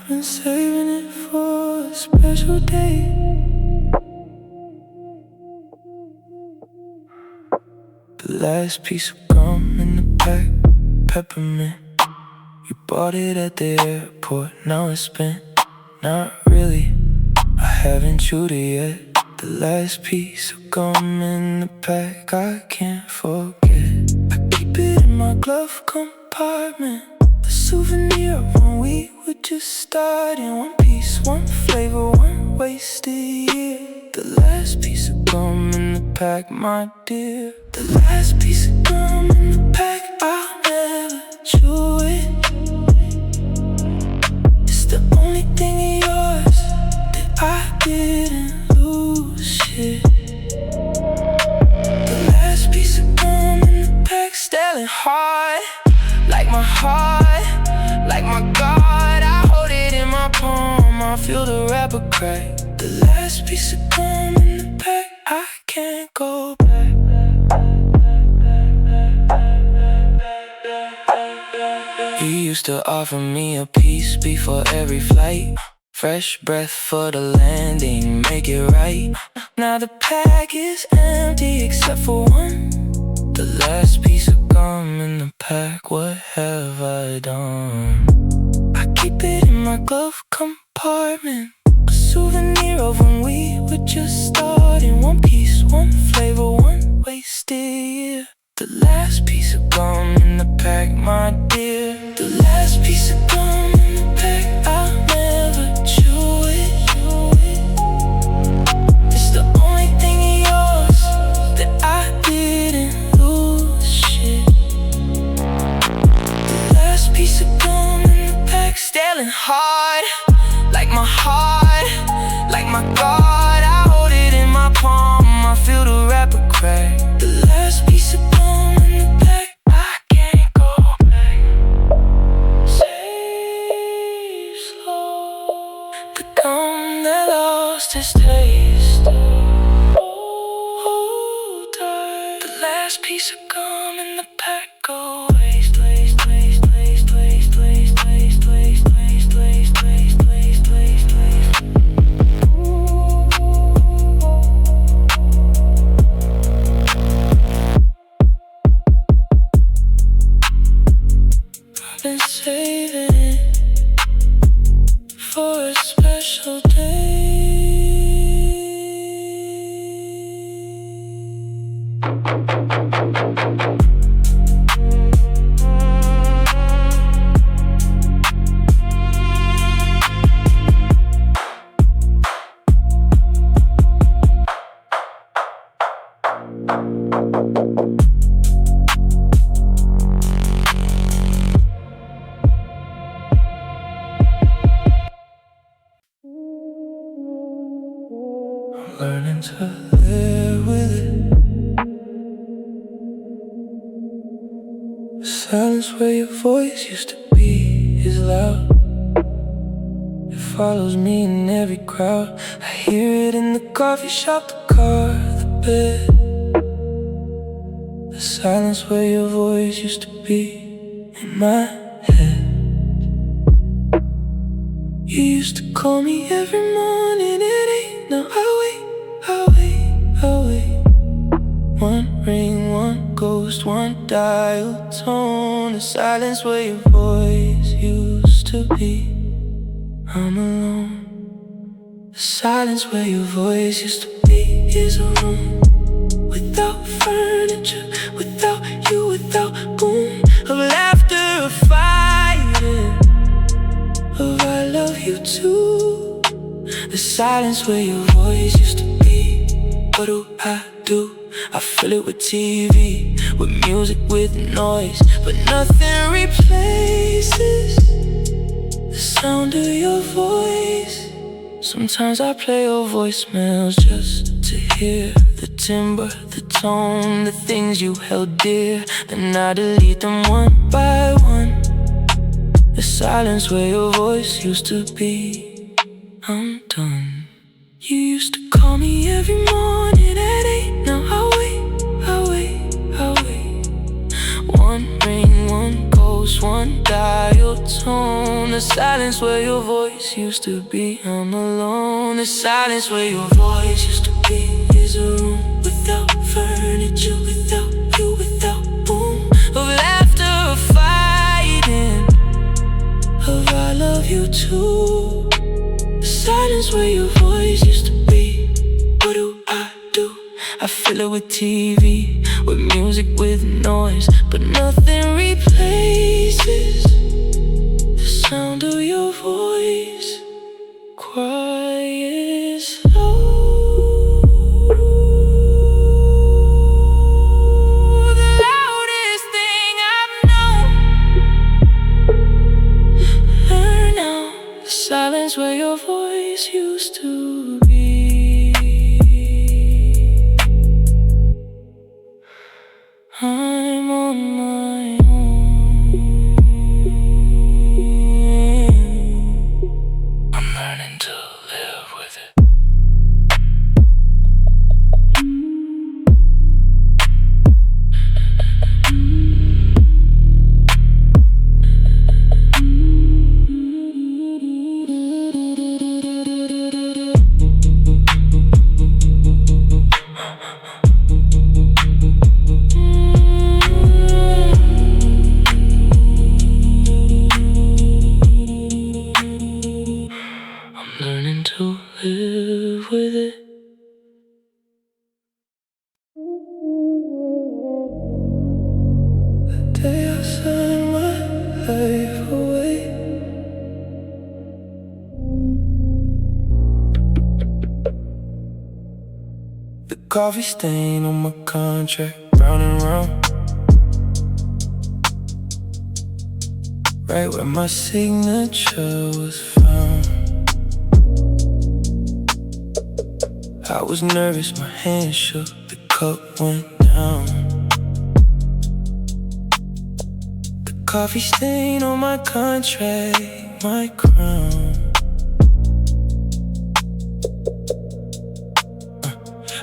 I've been saving it for a special day. The last piece of gum in the pack, peppermint. You bought it at the airport, now it's spent. Not really, I haven't chewed it yet. The last piece of gum in the pack, I can't forget. I keep it in my glove compartment, the souvenir of when we were just starting. One piece, one flavor, one wasted year. The last piece of gum in the pack, my dear. The last piece of gum in the pack, I'll never chew it. It's the only thing of yours that I didn't lose, shit. The last piece of gum in the pack, staring hard, like my heart, like my God. I hold it in my palm, I feel the wrapper crack. The last piece of gum in the pack, I can't go back. You used to offer me a piece before every flight. Fresh breath for the landing, make it right. Now the pack is empty except for one. The last piece of gum in the pack, what have I done? I keep it in my glove compartment, a souvenir of when we were just starting. One piece, one flavor, one wasted year. The last piece of gum in the pack, my dear. The last piece of gum in the pack, I'll never chew it. It's the only thing of yours that I didn't lose, shit. The last piece of gum in the pack, staring hard, like my heart, like my God. I hold it in my palm, I feel the wrapper crack. The last piece of gum in the pack, I can't go back. Save slow, the gum that lost its taste. Hold tight, the last piece of gum in the pack, go waste, waste, waste, waste, waste, waste, waste, waste, waste, waste, waste, waste, waste, waste. I've been saving it for a special day. Learning to live with it. The silence where your voice used to be is loud. It follows me in every crowd. I hear it in the coffee shop, the car, the bed. The silence where your voice used to be in my head. You used to call me every morning at 8. Now I wait. One ring, one ghost, one dial tone. The silence where your voice used to be. I'm alone. The silence where your voice used to be is a room without furniture, without you, without boom of laughter, of fighting, of I love you too. The silence where your voice used to be. What do? I fill it with TV, with music, with noise, but nothing replaces the sound of your voice. Sometimes I play your voicemails just to hear the timbre, the tone, the things you held dear. Then I delete them one by one. The silence where your voice used to be. I'm done. You used to call me every morning at 8. Now I wait. One ring, one ghost, one dial tone. The silence where your voice used to be. I'm alone. The silence where your voice used to be is a room without furniture, without you, without boom of laughter, of fighting, of I love you too. The silence where your voice used to be. What do? I fill it with TV, with music, with noise, but nothing replaces the sound of your voice. Quiet, slow, the loudest thing I've known. Learn now the silence where your voice used to be. I'm on my own. I'm learning to live with it. Learning to live with it. The day I signed my life away, the coffee stain on my contract, round and round, right where my signature was found. I was nervous, my hand shook, the cup went down. The coffee stain on my contract, my crown.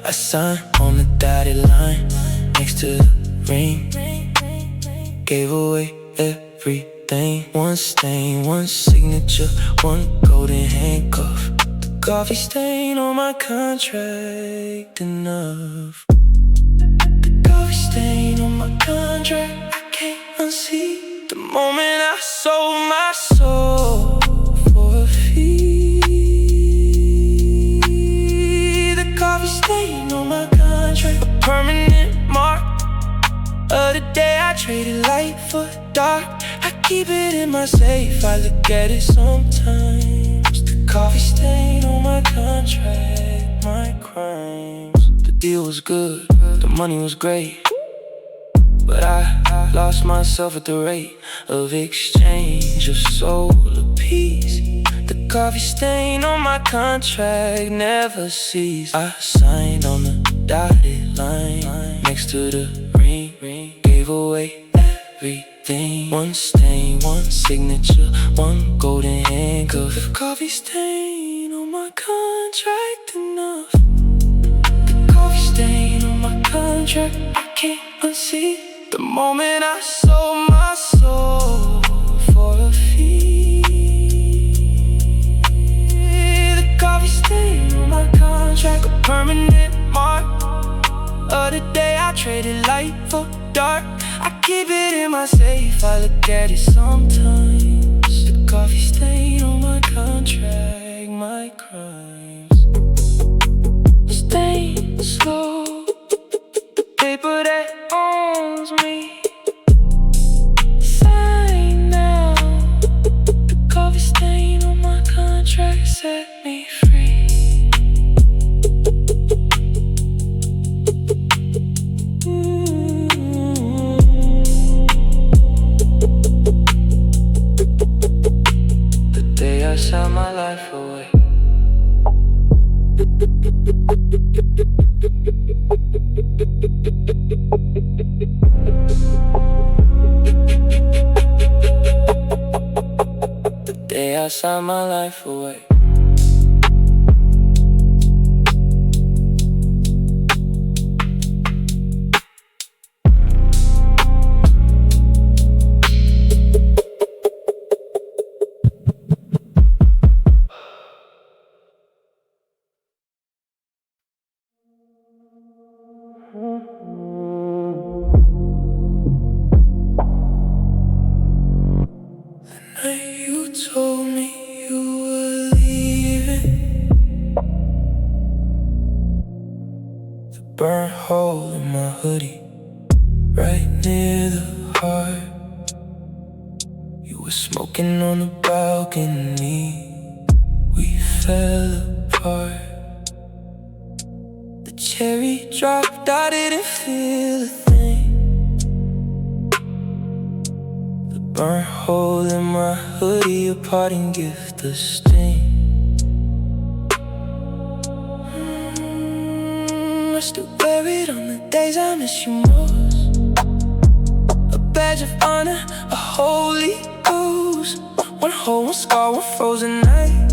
I signed on the dotted line, next to the ring. Gave away everything, one stain, one signature, one golden handcuff. Coffee stain on my contract, enough. The coffee stain on my contract, I can't unsee. The moment I sold my soul for a fee. The coffee stain on my contract, a permanent mark of the day I traded light for dark. I keep it in my safe, I look at it sometimes. Coffee stain on my contract, my crimes. The deal was good, the money was great, but I lost myself at the rate of exchange of soul apiece. The coffee stain on my contract never ceased. I signed on the dotted line, next to the ring. Gave away everything, one stain, one signature, one golden handcuff. The coffee stain on my contract, enough. The coffee stain on my contract, I can't unsee. The moment I sold my soul for a fee. The coffee stain on my contract, a permanent mark of the day I traded light for dark. I keep it in my safe, I look at it sometimes. The coffee stain on my contract, my crimes. Stain slow, the paper that owns me. Sign now. The coffee stain on my contract set me free. I signed my life away. The day I signed my life away. told me you were leaving. The burnt hole in my hoodie, right near the heart. You were smoking on the balcony. We fell apart. The cherry dropped, I didn't feel a thing. The burnt hole in my hoodie, a parting gift, a sting. We're still buried on the days I miss you most. A badge of honor, a holy ghost. One hole, one scar, one frozen night.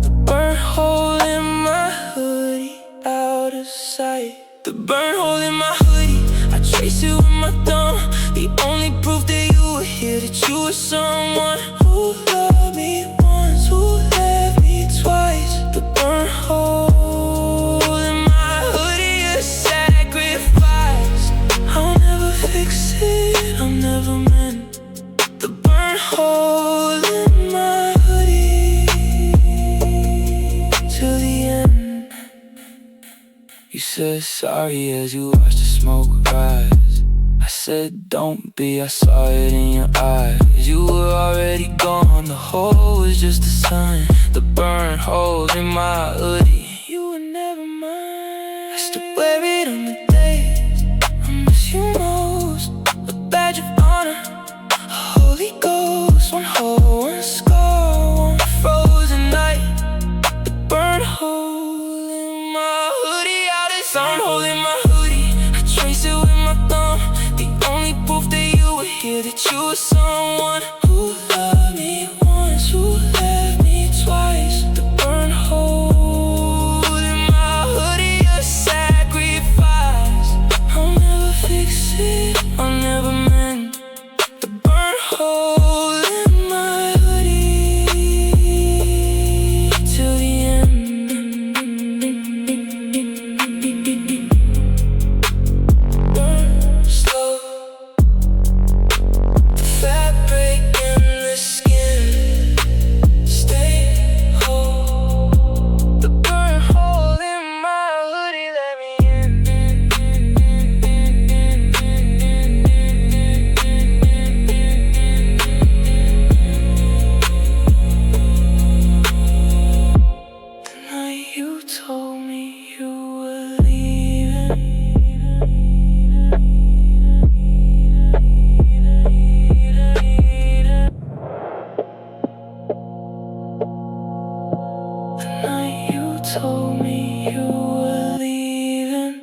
The burnt hole in my hoodie, out of sight. The burnt hole in my hoodie, I trace it with my thumb. The only proof that you were here, that you were someone who loved me once, who left me twice. The burnt hole in my hoodie, a sacrifice. I'll never fix it, I'll never mend. The burnt hole in my hoodie, till the end. You said sorry as you watched the smoke rise. I said don't be, I saw it in your eyes. You were already gone, the hole was just the sun. The burnt holes in my hoodie, you were never mine. I still wear it on the days I miss you most. A badge of honor, a holy ghost. One hole, one scar, one frozen night. The burnt hole in my hoodie, out of sight. Hole in my hoodie, I trace it with my thumb. The only proof that you were here, that you were someone who loved me once, who left me twice. The burnt hole in my hoodie, a sacrifice. I'll never fix it, I'll never mend. The burnt hole in my hoodie, till the end. Burn slow, the fabric in the skin, stay whole. The burnt hole in my hoodie, let me in. The night you told me you were leaving. The night you told me you were leaving.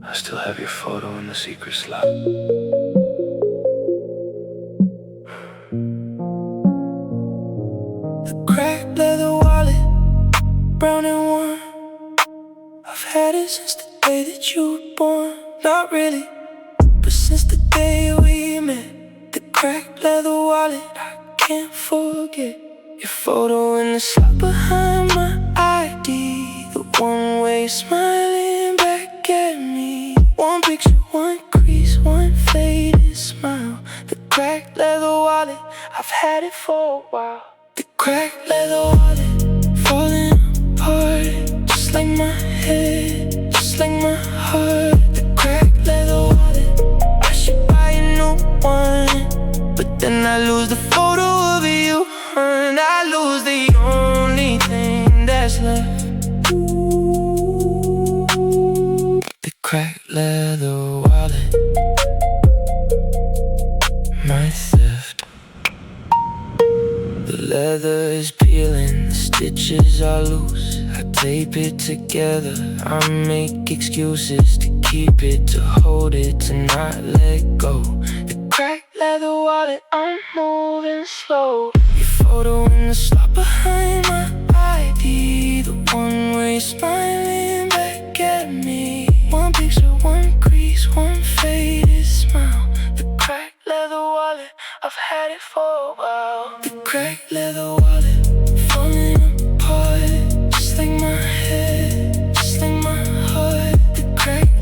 I still have your photo in the secret slot. The cracked leather wallet, brown and warm. I've had it since the day that you were born. Not really, but since the day we met. The cracked leather wallet, I can't forget. Your photo in the slot behind my ID, the one where you're smiling back at me. One picture, one crease, one faded smile. The cracked leather wallet, I've had it for a while. The cracked leather wallet, falling apart, just like my head, just like my heart. The cracked leather wallet, I should buy a new one, but then I lose the photo of you, and I lose the only thing that's left. The cracked leather wallet, my theft. The leather is peeling, the stitches are loose. I tape it together, I make excuses to keep it, to hold it, to not let go. The cracked leather wallet, I'm moving slow. Your photo in the slot behind my ID, the one where you're smiling back at me. One picture, one crease, one faded smile. The cracked leather wallet, I've had it for a while. The cracked leather wallet, falling apart, just like my head, just like my heart. The cracked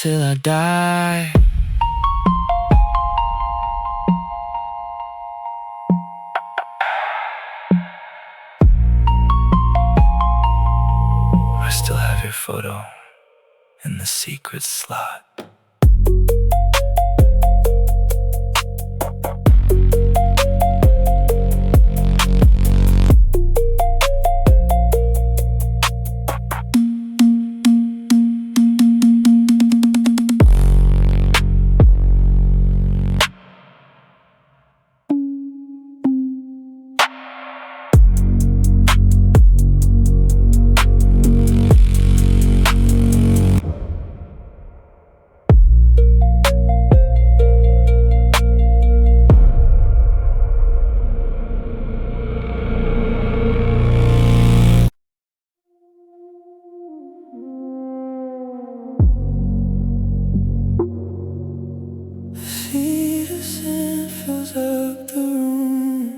till I die. I still have your photo in the secret slot. Cedar scent fills up the room.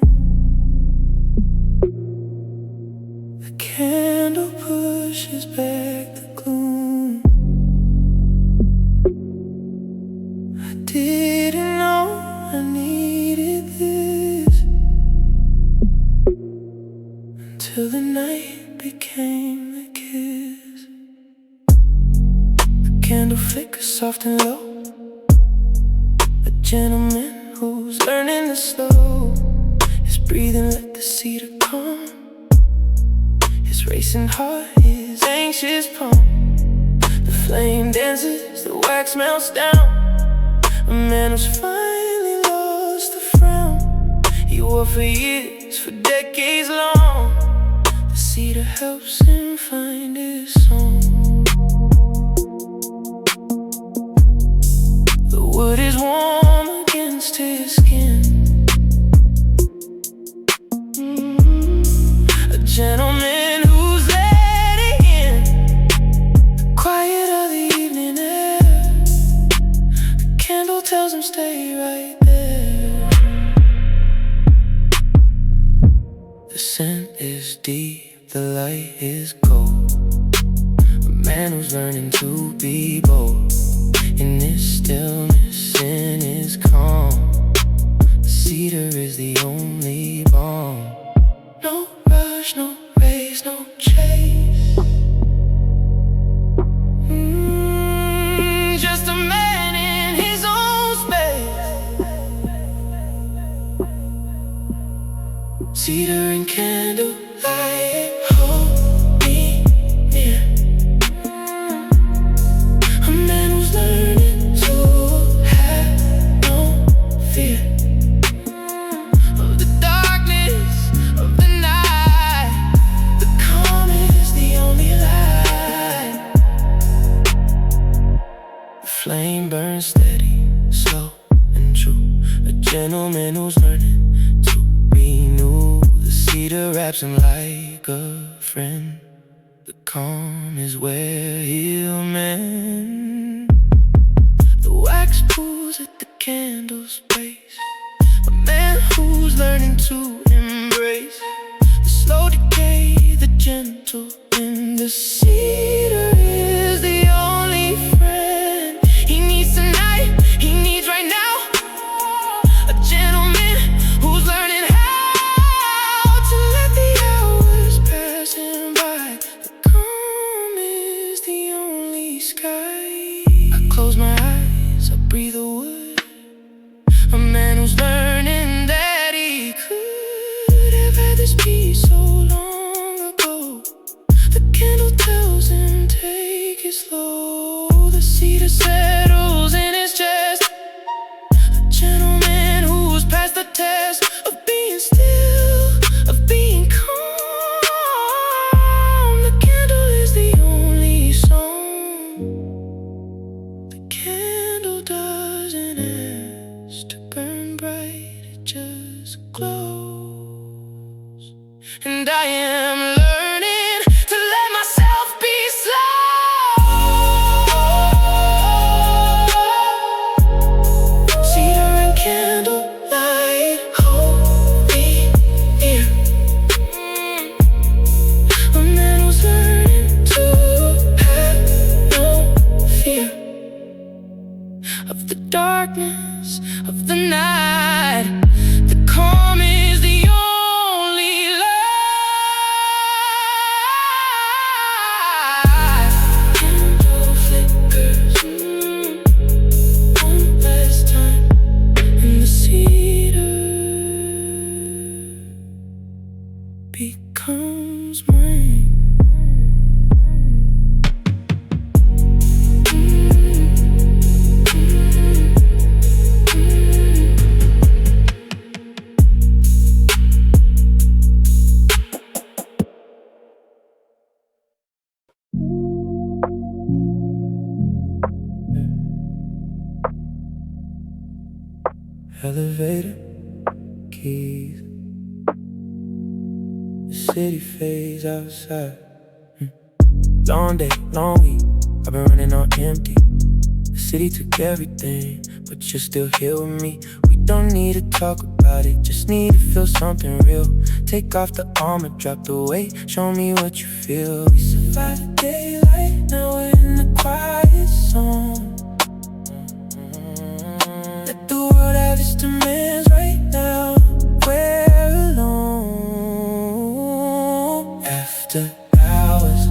The candle pushes back the gloom. I didn't know I needed this until the night became the kiss. The candle flickers soft and low. A gentleman who's learning to slow his breathing, let the cedar calm his racing heart, his anxious palm. The flame dances, the wax melts down. A man who's finally lost the frown he wore for years, for decades long. The cedar helps him find his song. The wood is warm against his skin. A gentleman who's letting in the quiet of the evening air. The candle tells him stay right there. The scent is deep, the light is cold. A man who's learning to be bold in this stillness, in his calm. The cedar is the only balm. No rush, no race, no chase. Just a man in his own space. Cedar and candlelight hold me near. A man who's learning to have no fear of the darkness of the night. The calm is the only light. The flame burns steady, slow and true. A gentleman who's learning to renew. The cedar wraps him like a friend. The calm is where he'll mend. The wax pulls at the candle's base. A man who's learning to embrace the slow decay, the gentle wind. The cedar is the only friend he needs tonight, he needs right now. A gentleman who's learning how to let the hours pass him by. The calm is the only sky. I close my eyes, I breathe the wood. A man who's learning that he could have had this peace so long ago. The candle tells him take it slow. The cedar settles in his chest. A gentleman who's passed the test of being still, of being calm. The candle is the only song. The candle doesn't ask to burn bright, it just glows. And I am learning to let myself be slow. Cedar and candlelight hold me near. A man who's learning to have no fear elevator keys. The city fades outside. Long day, long week, I've been running on empty. The city took everything, but you're still here with me. We don't need to talk about it, just need to feel something real. Take off the armor, drop the weight, show me what you feel. We survived the daylight, now we're in the quiet zone. Let the world have its demands right now. We're alone. After hours,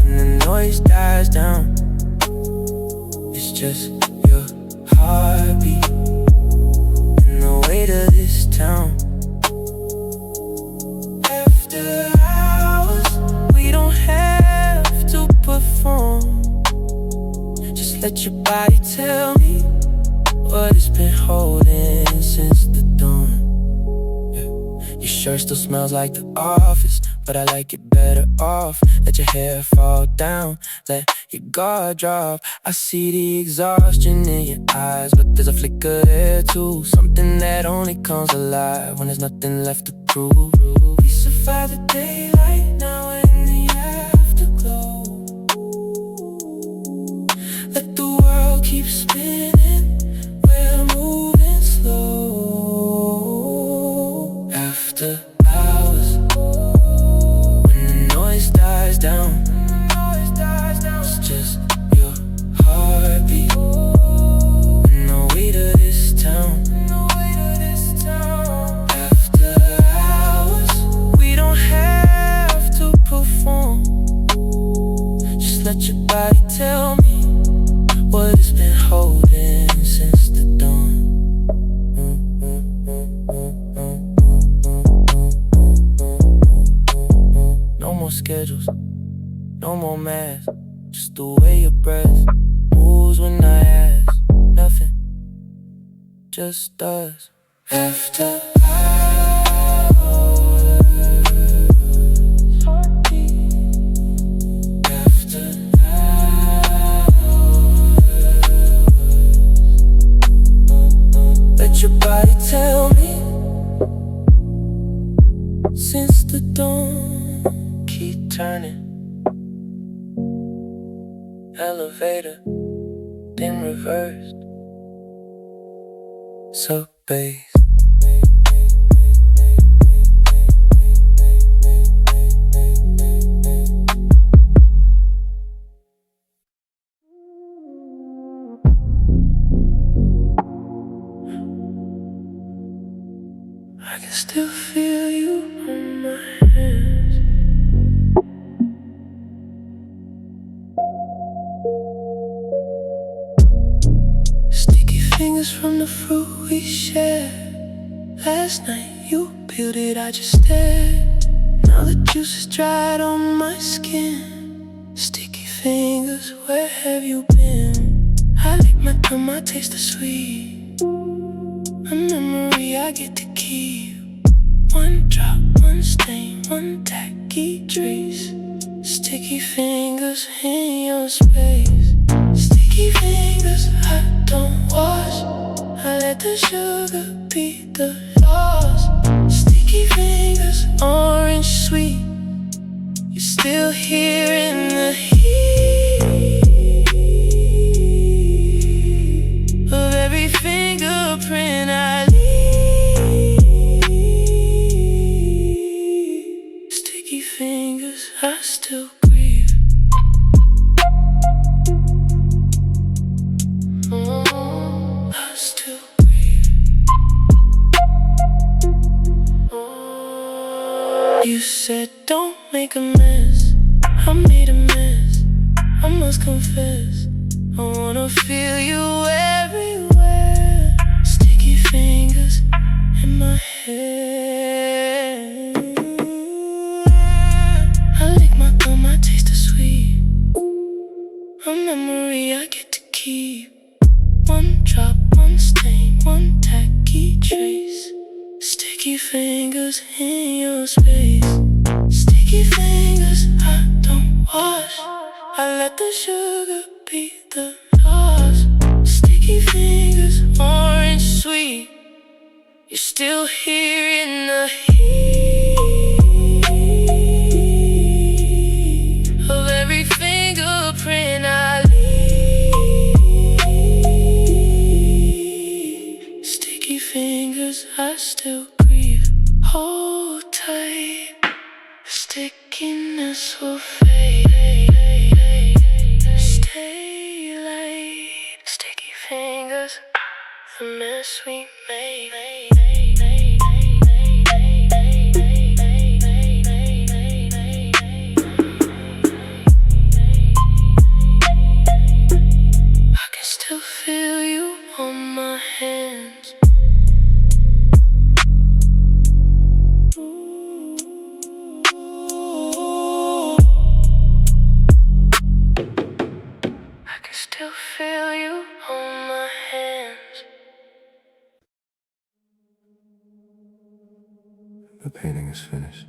when the noise dies down, it's just your heartbeat and the weight of this town. After hours, we don't have to perform. Just let your body tell me what it's been holding since the dawn. Your shirt still smells like the office, but I like it better off. Let your hair fall down, let your guard drop. I see the exhaustion in your eyes, but there's a flicker there too. Something that only comes alive when there's nothing left to prove. We survived the daylight, now we're in the afterglow. Let the world keep spinning, we're moving slow. After hours, when the noise dies down, it's just your heartbeat and the weight of this town. After hours, we don't have to perform. Just let your body tell me what it's been holding since the dawn. No more schedules, no more masks, just the way your breath moves when I ask. Nothing, just us. After hours, after hours, let your body tell me since the dawn. Keep turning, elevator, then reversed. So bass. I can still feel you on my hands. Sticky fingers from the fruit we shared. Last night you peeled it, I just stared. Now the juice is dried on my skin. Sticky fingers, where have you been? I lick my tongue, I taste the sweet. A memory I get to keep. One drop, one stain, one tacky trace. Sticky fingers in your space. Sticky fingers I don't wash. I let the sugar be the loss. Sticky fingers, orange sweet. You're still here in the heat of every fingerprint I leave. Sticky fingers, I still grieve. I still grieve. You said don't make a mess. I made a mess, I must confess. I wanna feel you everywhere. Sticky fingers in my hair. I lick my thumb, I taste the sweet. A memory I get to keep. One drop, one stain, one tacky trace. Sticky fingers in your space. Sticky fingers I don't wash. I let the sugar be the loss. Sticky fingers, orange sweet. You're still here in the heat of every fingerprint I leave. Sticky fingers, I still grieve. Hold tight, stickiness will fade. Stay light, sticky fingers, the mess we made. I can still feel you on my hands. I can still feel you on my hands. The painting is finished.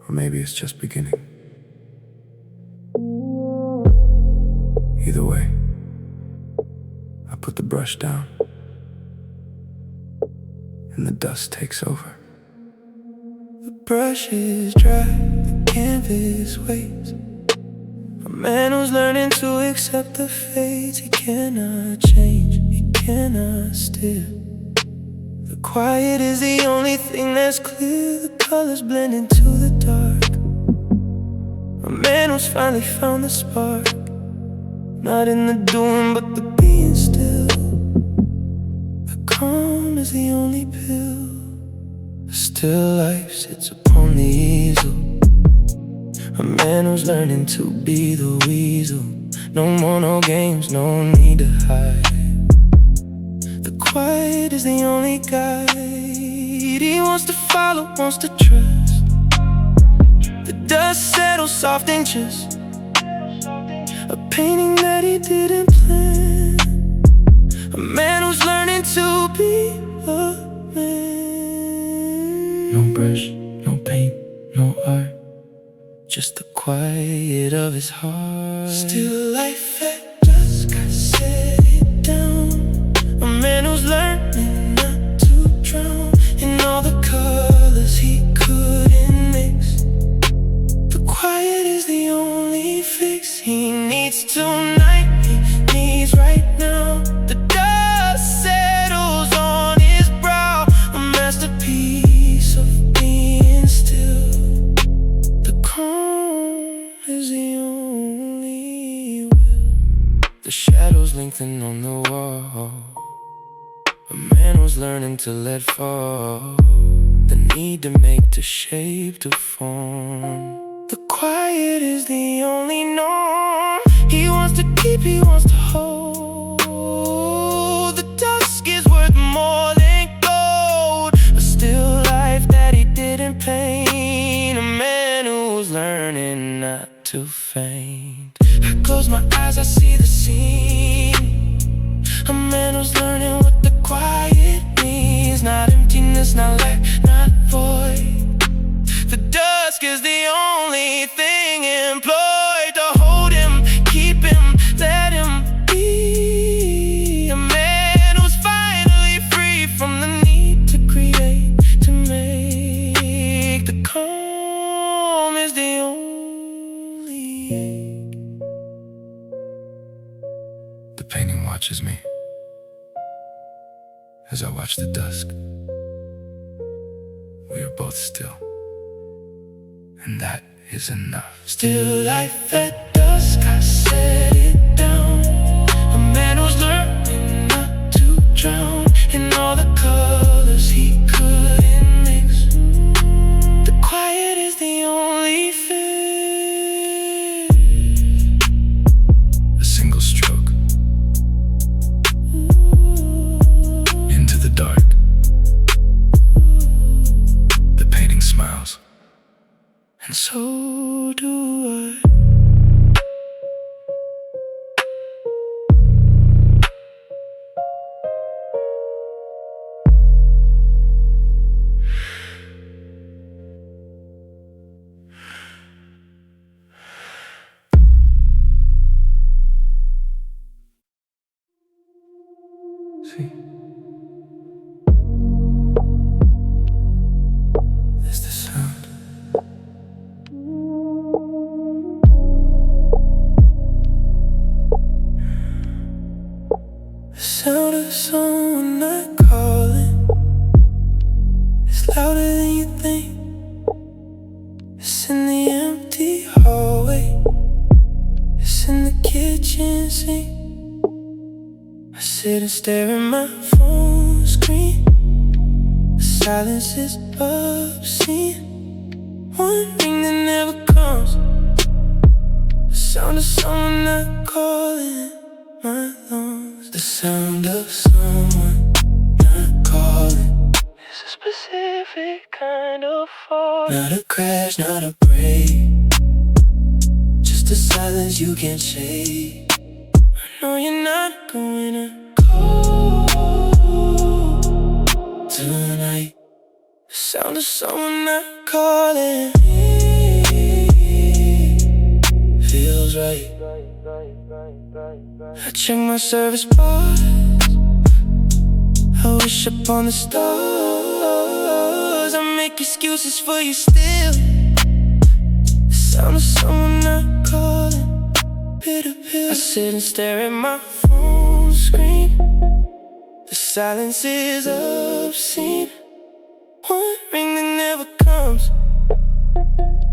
Or maybe it's just beginning. Either way, I put the brush down, and the dust takes over. The brush is dry, the canvas waits. A man who's learning to accept the fates. He cannot change, he cannot steer. The quiet is the only thing that's clear. The colors blend into the dark. A man who's finally found the spark. Not in the doing, but the being still. The calm is the only pill. The still life sits upon the easel. A man who's learning to be the weasel. No more, no games, no need to hide. The quiet is the only guide. He wants to follow, wants to trust. The dust settles soft inches. A painting that he didn't plan. A man who's learning to be a man. No brush, no paint, no art, just the quiet of his heart. Still life at dusk, I set it down. A man who's learning not to drown in all the colors he couldn't mix. The quiet is the only fix. He needs tonight, he needs right now. The dust settles on his brow. A masterpiece of being still. The calm is the only will. The shadows lengthen on the wall. A man was learning to let fall. The need to make, to shape, to form. The quiet is the only norm. He wants to keep, he wants to hold. The dusk is worth more than gold. A still life that he didn't paint. A man who's learning not to faint. I close my eyes, I see the scene. A man who's learning what the quiet means. Not emptiness, not lack, not void. The dusk is the only thing employed to hold him, keep him, let him be. A man who's finally free from the need to create, to make. The calm is the only ache. The painting watches me as I watch the dusk. We are both still, and that is enough. Still life at dusk, I set it down. A man who's learning not to drown in all the colors he couldn't mix. The quiet is the only fix. A single stroke into the dark. The painting smiles, And so do I. of someone not calling. It's louder than you think. It's in the empty hallway. It's in the kitchen sink. I sit and stare at my phone screen. The silence is obscene. One ring that never comes. The sound of someone not calling my lungs. The sound of someone not calling. It's a specific kind of fall. Not a crash, not a break. Just a silence you can't shake. I know you're not going to call tonight. The sound of someone not calling feels right. I check my service bars. I wish upon the stars. I make excuses for you still. The sound of someone not calling. Bitter pill. I sit and stare at my phone screen. The silence is obscene. One ring that never comes.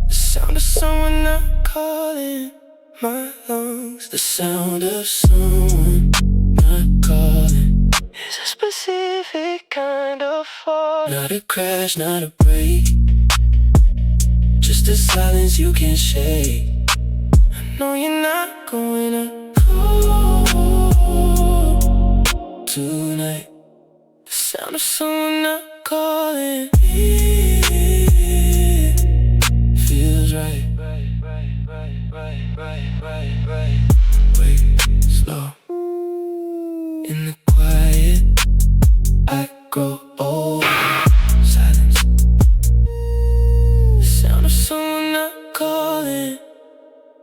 The sound of someone not calling my lungs. The sound of someone not calling. It's a specific kind of fall. Not a crash, not a break. Just a silence you can't shake. I know you're not going to call tonight. The sound of someone not calling feels right. Wait, slow. In the quiet, I grow old. Silence. The sound of someone not calling.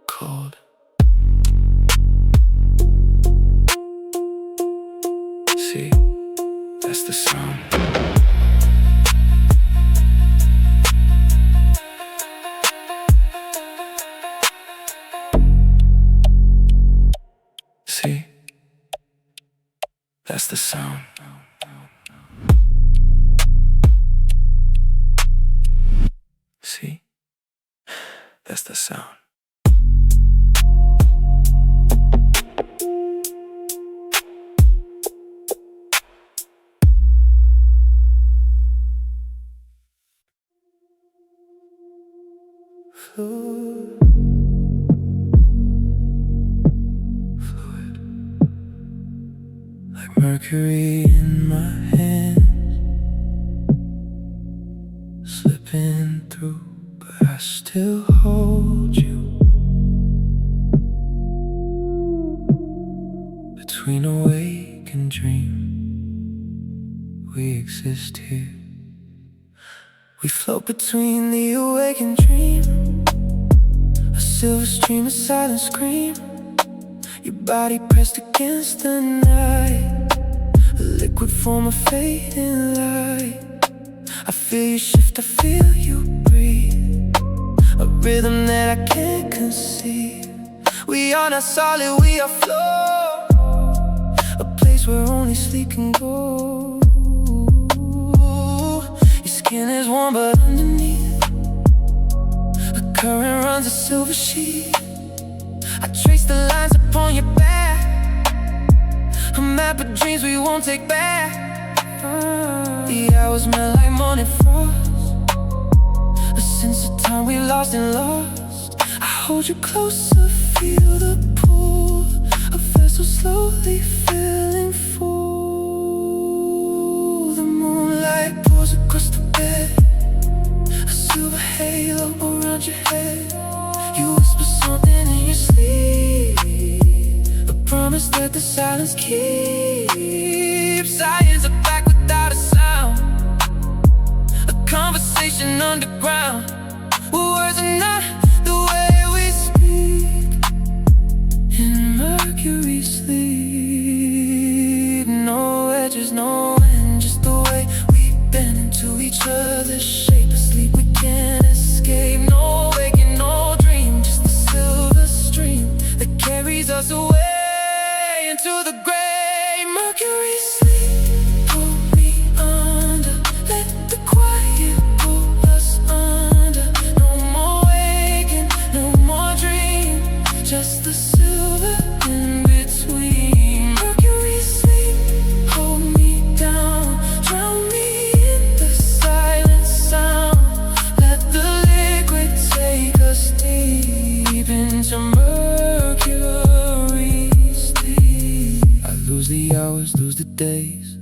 Cold. See, that's the sound. See, that's the sound. See, that's the sound. Fluid, like mercury in my hands, slipping through, but I still hold you. Between awake and dream, we exist here. We float between the awake and dream. A silver stream, a silent scream. Your body pressed against the night. A liquid form of fading light. I feel you shift, I feel you breathe. A rhythm that I can't conceive. We are not solid, we are flow. A place where only sleep can go. Your skin is warm but underneath a current runs a silver sheet. I trace the lines upon your back, a map of dreams we won't take back. The hours melt like morning frost, a sense of time we lost and lost. I hold you closer, feel the pull, a vessel slowly filling full. The moonlight pours across the bed, a silver halo around your head. You whisper something in your sleep, a promise that the silence keeps. Science are back without a sound, a conversation underground. Words are not the way we speak in Mercury sleep. No edges, no end, just the way we bend into each other's shape. Asleep we can't escape. No waking, no dream, just a silver stream that carries us away into the gray Mercury sleep. just the silver in between. Mercury sleep, hold me down, drown me in the silent sound. Let the liquid take us deep into Mercury sleep. I lose the hours, lose the days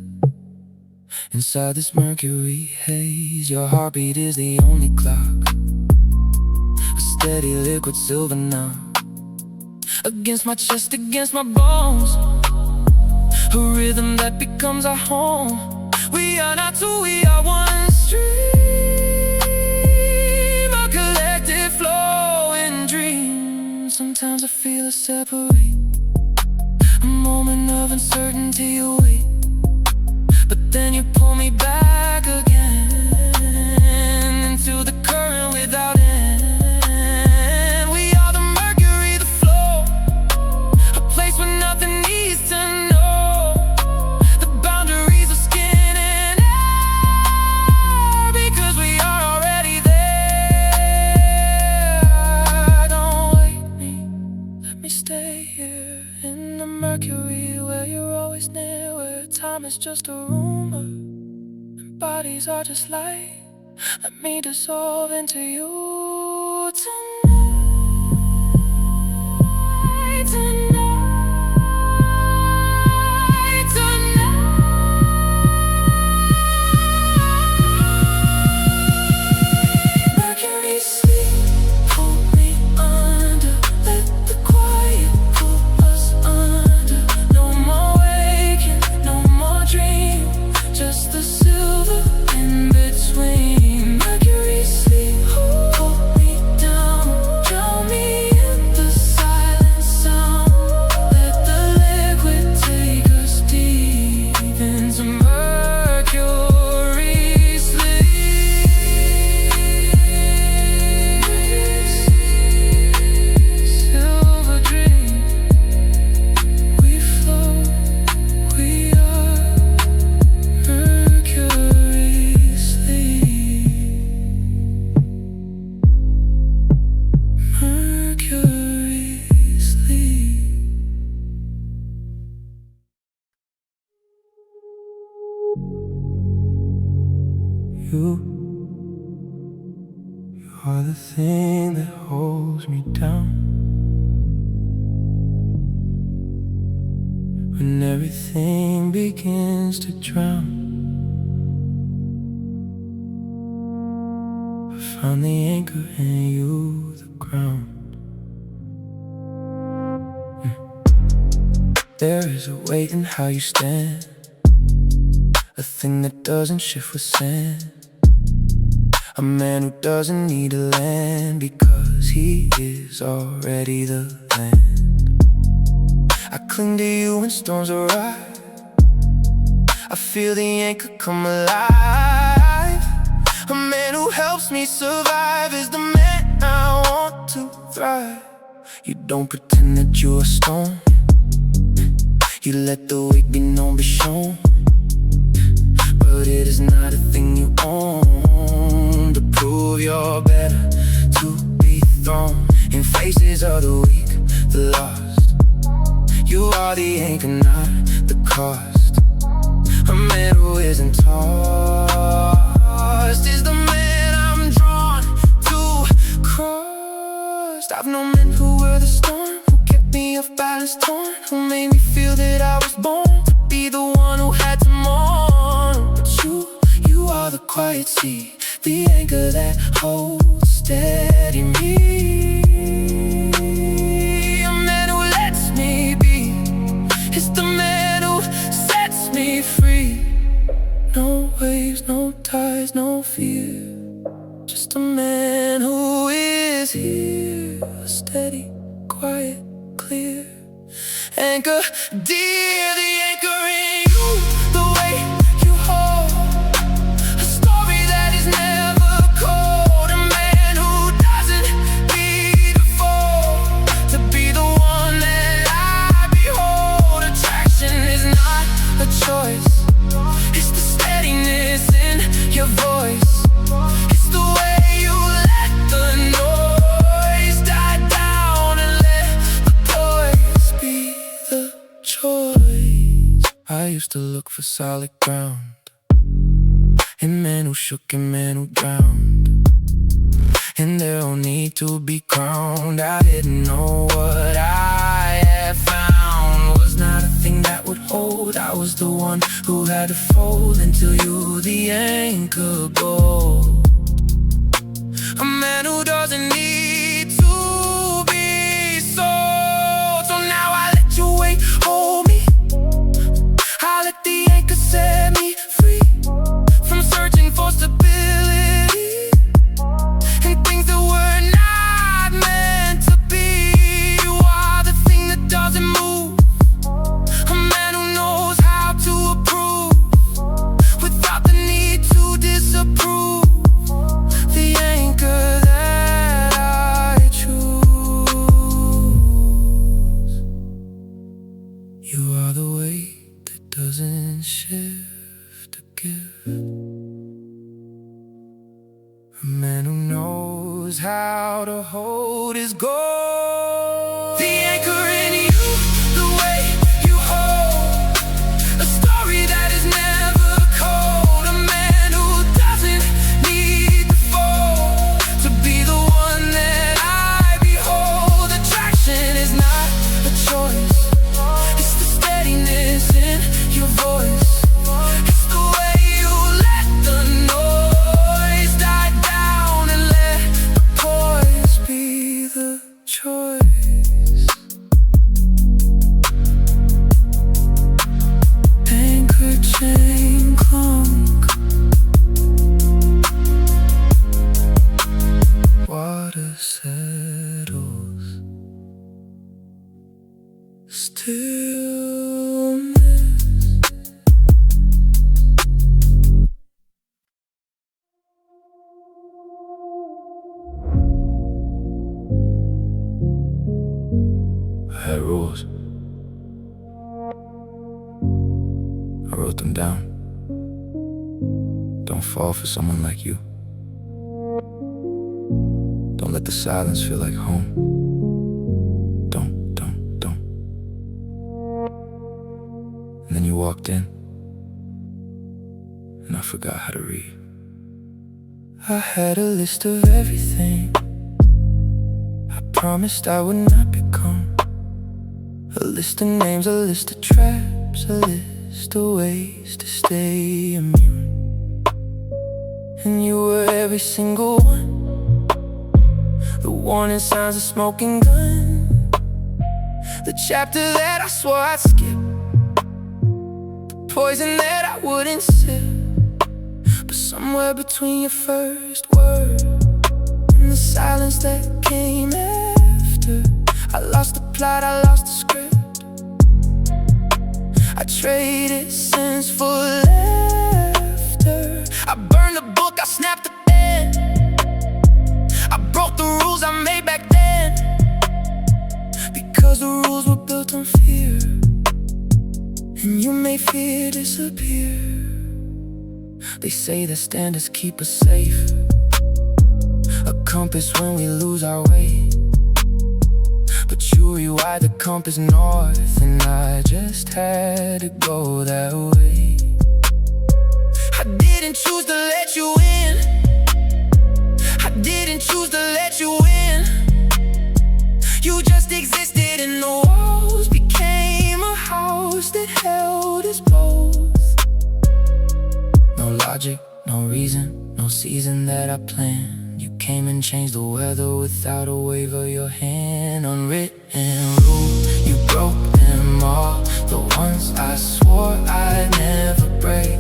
inside this Mercury haze. Your heartbeat is the only clock, a steady liquid silver now, against my chest, against my bones, a rhythm that becomes our home. We are not two, we are one stream, a collective flowing dream. Sometimes I feel us separate, a moment of uncertainty await, but then you pull me back again into the current without end. We are the mercury, the flow, a place where nothing needs to know the boundaries of skin and air, because we are already there. Don't wake me, let me stay here in the mercury, where you're always near, where time is just a rumor and bodies are just light. Let me dissolve into you tonight, tonight, tonight. Mercury sleep, hold me under, let the quiet pull us under. No more waking, no more dream, just the silver in between. Mercury sleep, hold me down, drown me in the silent sound. Let the liquid take us deep into Mercury sleep. Silver dream, we float, we are Mercury sleep. Mercury sleep. You are the thing that holds me down when everything begins to drown. I found the anchor in you, the ground. There is a weight in how you stand, a thing that doesn't shift with sand. A man who doesn't need a land, because he is already the land. I cling to you when storms arrive, I feel the anchor come alive. A man who helps me survive is the man I want to thrive. You don't pretend that you're a stone, you let the weight be known, be shown, but it is not a thing you own. To prove you're better, to be thrown in faces of the weak, the lost. You are the anchor, not the cost. A man who isn't tossed is the man I'm drawn to cross. I've known men who were the storm, who kept me off balance torn, who made me feel that I was born to be the one who had to mourn. But you are the quiet sea, the anchor that holds steady me. A man who lets me be is the man who sets me free. No waves, no tides, no fear, just a man who is here. Steady, quiet, clear, anchor dear, the anchor in you, the way you hold a story that is never cold. A man who doesn't need a fall to be the one that I behold. Attraction is not a choice, it's the steadiness in your voice. It's the way you let the noise die down and let the I used to look for solid ground in men who shook and men who drowned, and there don't need to be crowned. I didn't know what I had found was not a thing that would hold. I was the one who had to fold until you, the anchor, go. A man who doesn't need to be sold. So now I let you wait, hold me. I let the anchor set me free from searching for stability and things that were not meant to be. You are the thing that doesn't move, a man who knows how to approve without the need to disapprove. The anchor that I choose. You are the weight that doesn't shift a gift, a man who knows how to hold his goal. The anchor in you, the way you hold a story that is never cold. A man who doesn't need the fold to be the one that I behold. Attraction is not a choice, it's the steadiness in your voice. It's the way you let the noise die down and let the poise be the choice. Anchor chain clunk, water settles, stillness. I had rules. I wrote them down. Don't fall for someone like you. Don't let the silence feel like home. Don't. And then you walked in, and I forgot how to read. I had a list of everything I promised I would not become. A list of names, a list of traps, a list of ways to stay immune. And you were every single one. The warning signs, a smoking gun, the chapter that I swore I'd skip, the poison that I wouldn't sip. But somewhere between your first word and the silence that came after, I lost the plot, I lost the script. I traded sense for laughter. I burned the book, I snapped the pen. I broke the rules I made back then, because the rules were built on fear, and you made fear disappear. They say that standards keep us safe, a compass when we lose our way. But you rewired the compass north, and I just had to go that way. I didn't choose to let you in, I didn't choose to let you in. You just existed and the walls became a house that held us both. No logic, no reason, no season that I planned. You came and changed the weather without a wave of your hand. Unwritten rules, you broke them all, the ones I swore I'd never break.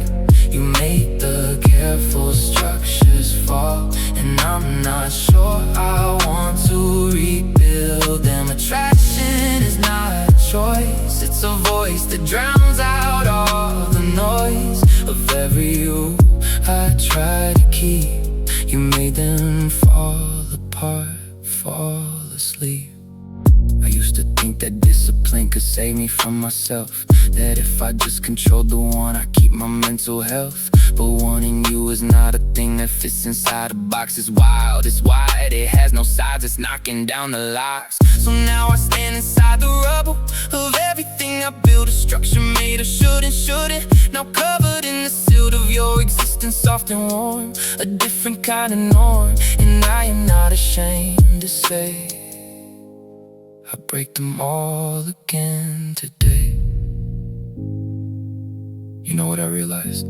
You made the careful structures fall, and I'm not sure I want to rebuild them. Attraction is not a choice, it's a voice that drowns out all the noise of every you I try to keep. You made them fall apart, fall asleep. I used to think that discipline could save me from myself, that if I just controlled the one, I keep my mental health. But wanting you is not a thing that fits inside a box. It's wild, it's wide, it has no sides, it's knocking down the locks. So now I stand inside the rubble of everything I built, a structure made of should and shouldn't. something warm, a different kind of norm. And I am not ashamed to say I break them all again today. You know what I realized?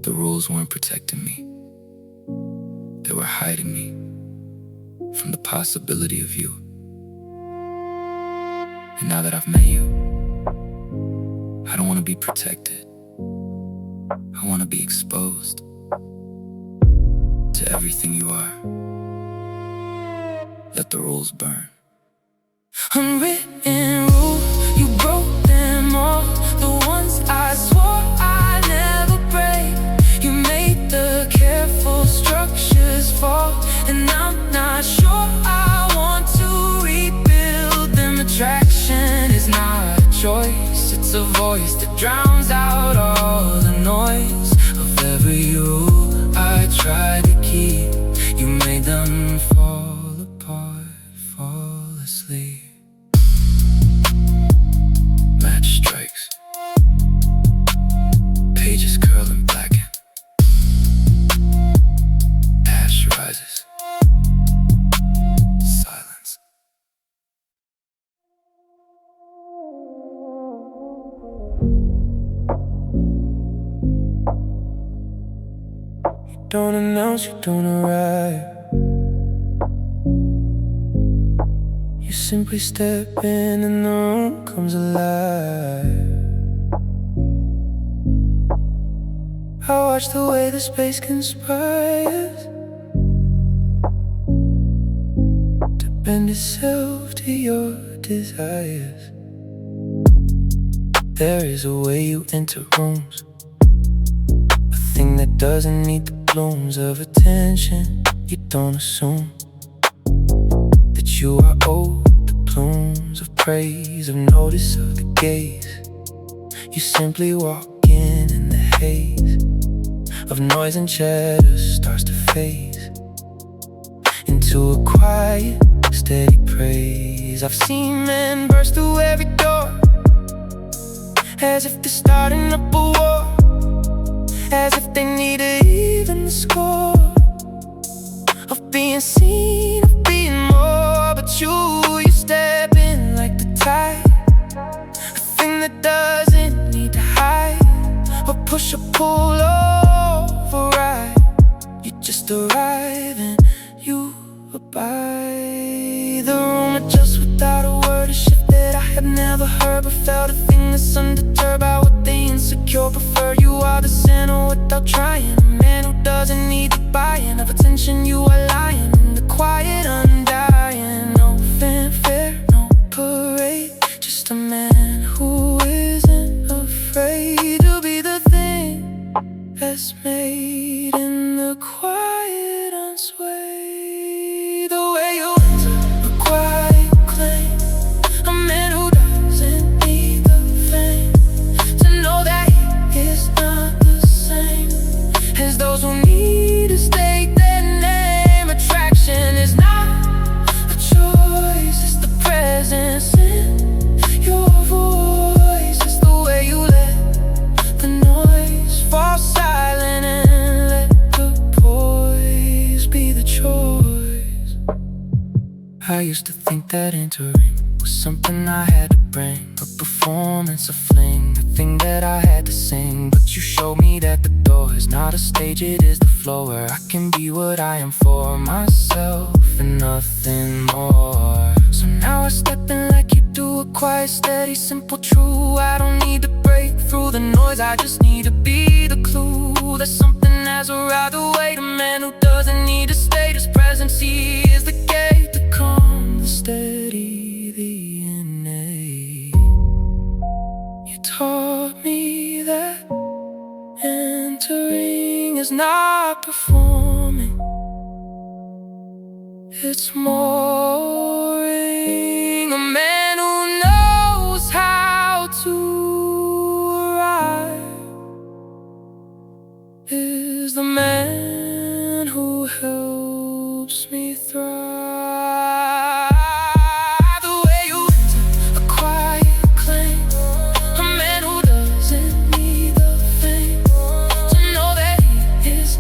The rules weren't protecting me. They were hiding me from the possibility of you. And now that I've met you, I don't want to be protected. I want to be exposed to everything you are. Let the rules burn. Unwritten rules, you broke them all. The ones I swore I'd never break. You made the careful structures fall, and I'm not sure I want to rebuild them. Attraction is not a choice, it's a voice that drowns out all the noise of every rule I tried to keep. You made them fall apart, fall asleep. Match strikes, pages curl and blacken. Ash rises, silence. You don't announce, you don't arrive. You simply step in and the room comes alive. I watch the way the space conspires to bend itself to your desires. There is a way you enter rooms, a thing that doesn't need the blooms of attention. You don't assume that you are owed the plumes of praise, of notice, of the gaze. You simply walk in the haze of noise and chatter starts to phase into a quiet, steady praise. I've seen men burst through every door as if they're starting up a war, as if they need to even the score of being seen, of being more. But you step in like the tide, a thing that doesn't need to hide or push or pull override. You just arrive and you abide. The room adjusts without a word, a shift that I have never heard, but felt a thing that's undeterred by what they insecure prefer. You are the center without trying, a man who doesn't need the buy-in of attention. You are lying in the quiet, undying. No fanfare, no parade, just a man who isn't afraid to be the thing that's made in the quiet, unswayed. The way you enter a quiet claim, a man who doesn't need the fame to know that he is not the same as those who need to stake their name. Attraction is not a choice, it's the presence in your voice. It's the way you let the noise fall silent and let the poise be the choice. I used to think that entering was something I had to bring, a performance, a fling, a thing that I had to sing. But you showed me that the door is not a stage, it is the floor where I can be what I am for myself and nothing more. So now I step in like you do, a quiet, steady, simple, true. I don't need to break through the noise, I just need to be the clue. There's something as a ride away, the man who doesn't need to state his presence. He is the gate, the calm, the steady, the innate. You taught me that entering is not performing, it's mooring. A man who knows how to arrive is the man who helps me thrive. The way you enter a quiet claim, a man who doesn't need the fame to know that he is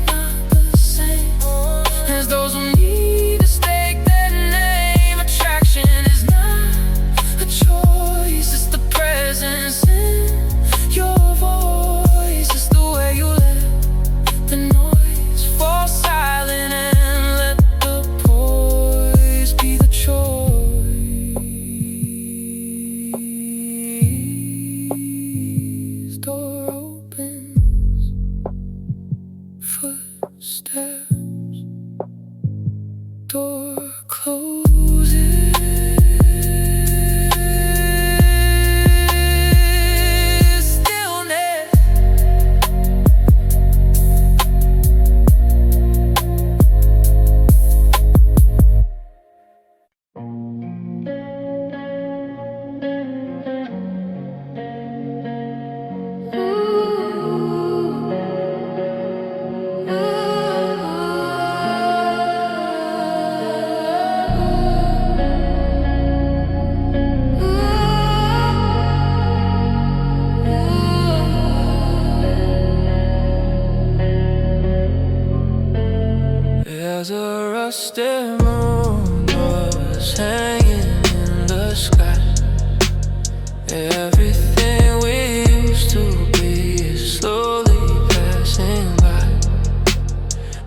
Everything we used to be is slowly passing by,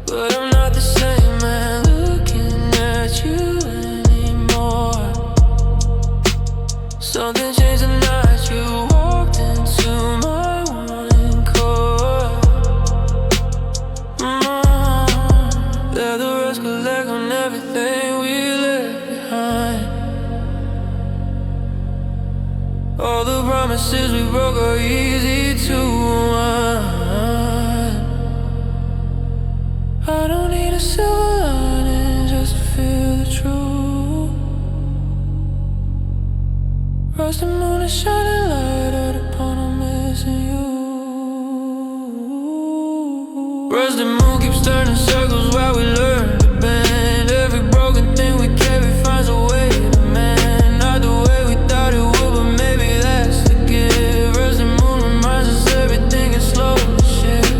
but I'm not the same man looking at you anymore. Something changed the night you walked into my wanting core. Let the rest collect on everything we left behind. All the promises we broke are easy to unwind. I don't need a silver lining just to feel the truth. Rush the moon is shining light out upon I'm missing you. Rush the moon keeps turning circles while we learn to bend. Every broken thing we carry finds a way to mend. Not the way we thought it would, but maybe that's the gift. Rush the moon reminds us everything is slowly shift.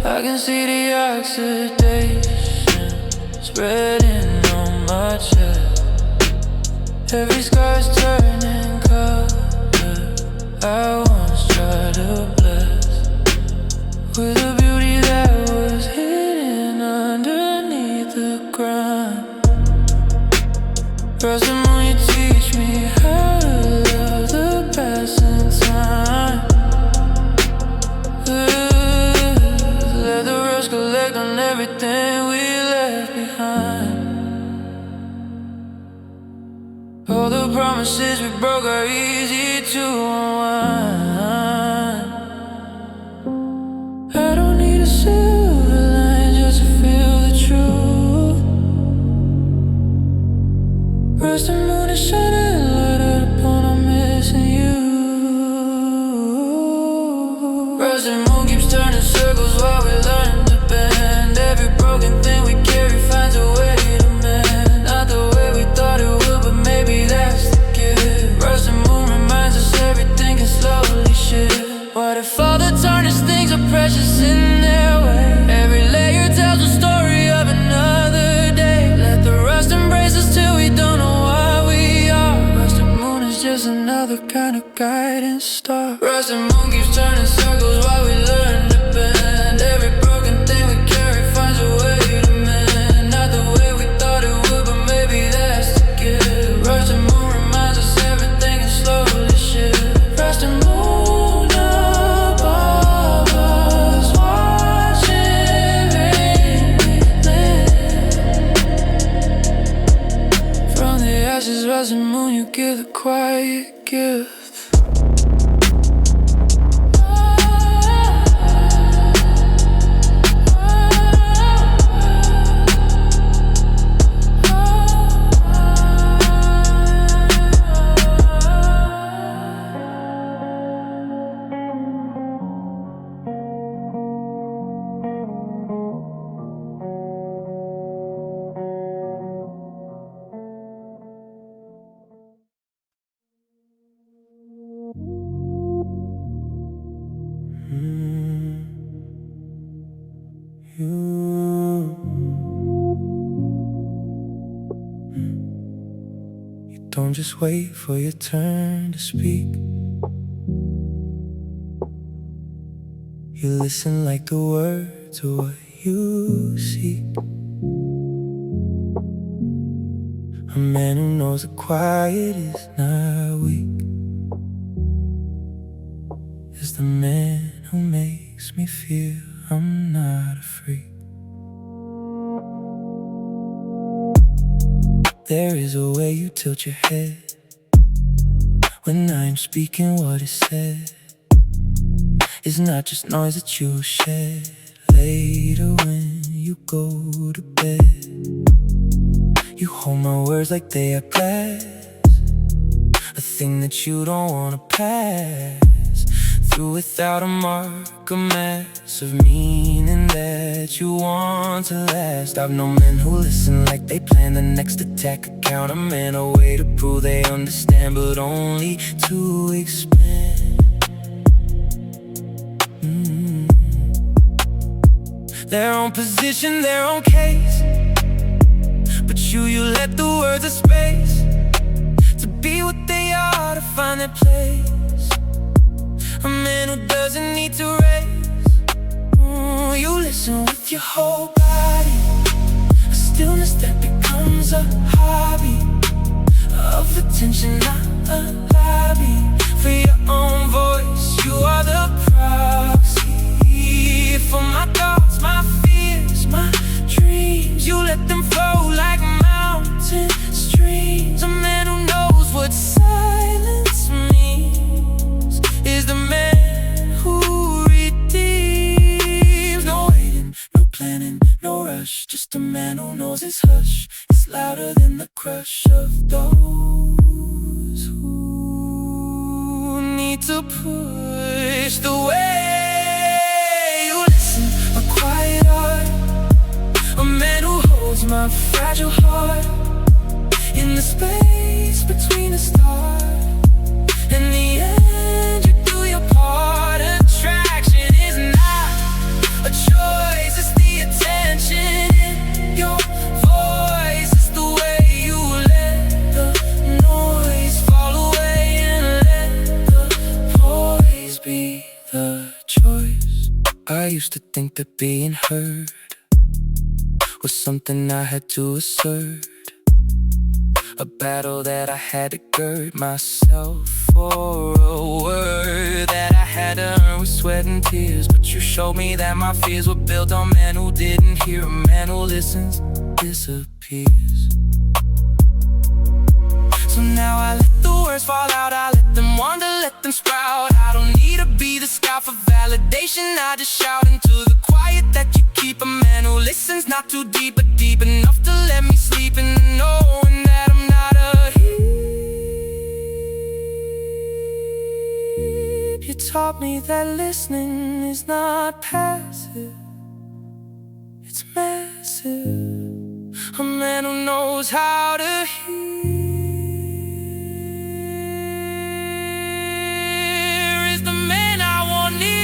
I can see the oxidation spreading on my chest. Every scar's turning color. I once tried to bless with a beauty that was hidden underneath the ground. Rush the moon, you teach me how to love the passing time. Let the rust collect on everything we left behind. All the promises we broke are easy to unwind. I don't need a silver line just to feel the truth. Rush the moon is shining light out upon I'm missing you. Rush the moon keeps turning circles while we learn to bend. Every broken thing we carry finds a way to mend. Not the way we thought it would, but maybe that's the gift. Rush the moon reminds us everything can slowly shift. What if all the tarnished things are precious in their way? Every layer tells a story of another day. Let the rust embrace us till we don't know what we are. Rush the moon is just another kind of guiding star. Rush the moon keeps turning circles while we learn to bend. Every broken thing we carry finds a way to mend. Not the way we thought it would, but maybe that's the gift. Rush the moon reminds us everything is slowly shift. Rush the moon above us, watching everything. From the ashes, rush the moon, you give the quiet gift. You don't just wait for your turn to speak. You listen like the words of what you seek. A man who knows the quiet is not weak is the man who makes me feel I'm not a freak. There is a way you tilt your head when I'm speaking what is said. It's not just noise that you shed later when you go to bed. You hold my words like they are glass, a thing that you don't wanna pass through without a mark, a mass of meaning that you want to last. I've known men who listen like they plan the next attack, a counterman, a way to prove they understand, but only to expand. Their own position, their own case, but you let the words of space to be what they find their place. A man who doesn't need to race. You listen with your whole body, a stillness that becomes a hobby, of attention, not a lobby. For your own voice, you are the proxy. For my thoughts, my fears, my dreams, you let them flow like mountain streams. A man who knows what silence means is the man who redeems. No waiting, no planning, no rush, just a man who knows his hush is louder than the crush of those who need to push the way. You listen, a quiet heart, a man who holds my fragile heart in the space between the stars and the end. You do your part. Attraction is not a choice, it's the attention in your voice. It's the way you let the noise fall away and let the poise be the choice. I used to think that being heard was something I had to assert, a battle that I had to gird myself for, a word that I had to earn with sweat and tears. But you showed me that my fears were built on men who didn't hear. A man who listens disappears. So now I let the words fall out, I let them wander, let them sprout. I don't need to be the scout for validation, I just shout into the quiet that you keep. A man who listens, not too deep, but deep enough to let me sleep in the knowing that I'm not a heap. You taught me that listening is not passive, it's massive. A man who knows how to hear is the man I want near.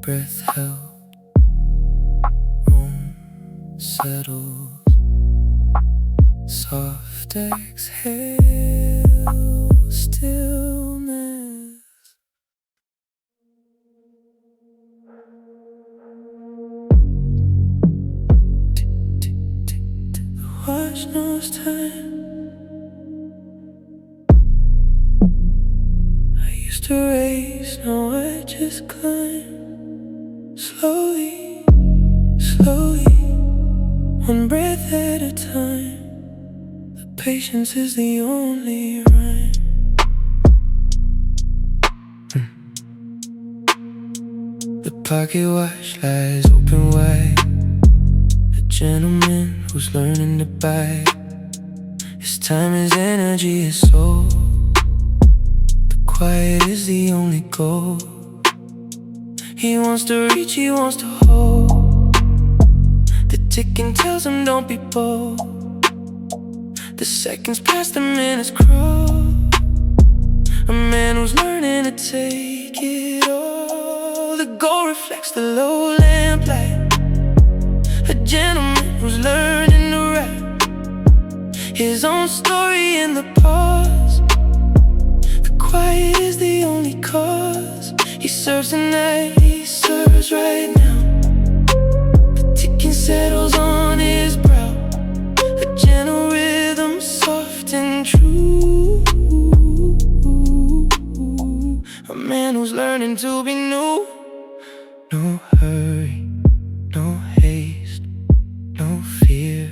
Breath held, room settles, soft exhale, stillness. The watch knows time. I used to race, now I just climb. Slowly, slowly, one breath at a time. The patience is the only rhyme. The pocket watch lies open wide. A gentleman who's learning to bite. His time, his energy, his soul. The quiet is the only goal. He wants to reach, he wants to hold. The ticking tells him don't be bold. The seconds pass, the minutes crawl. A man who's learning to take it all. The gold reflects the low lamplight. A gentleman who's learning to write his own story in the pause. The quiet is the only cause. He serves the night, he serves right now. The ticking settles on his brow. A gentle rhythm, soft and true. A man who's learning to be new. No hurry, no haste, no fear.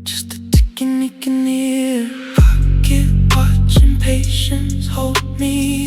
Just the ticking he can hear. Pocket watch and patience hold me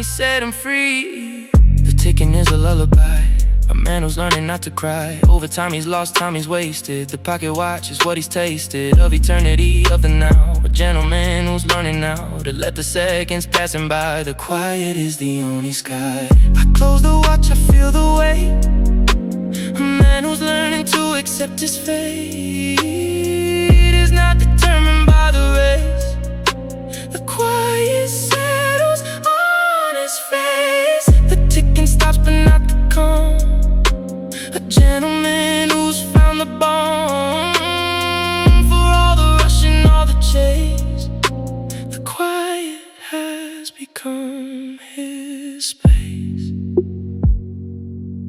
finally set him free. The ticking is a lullaby, a man who's learning not to cry. Over time he's lost, time he's wasted. The pocket watch is what he's tasted of eternity, of the now. A gentleman who's learning now to let the seconds pass him by. The quiet is the only sky. I close the watch, I feel the weight. A man who's learning to accept his fate is not determined by the race. The quiet settles on his face. The ticking stops but not the calm. A gentleman who's found the balm for all the rush and all the chase. The quiet has become his space.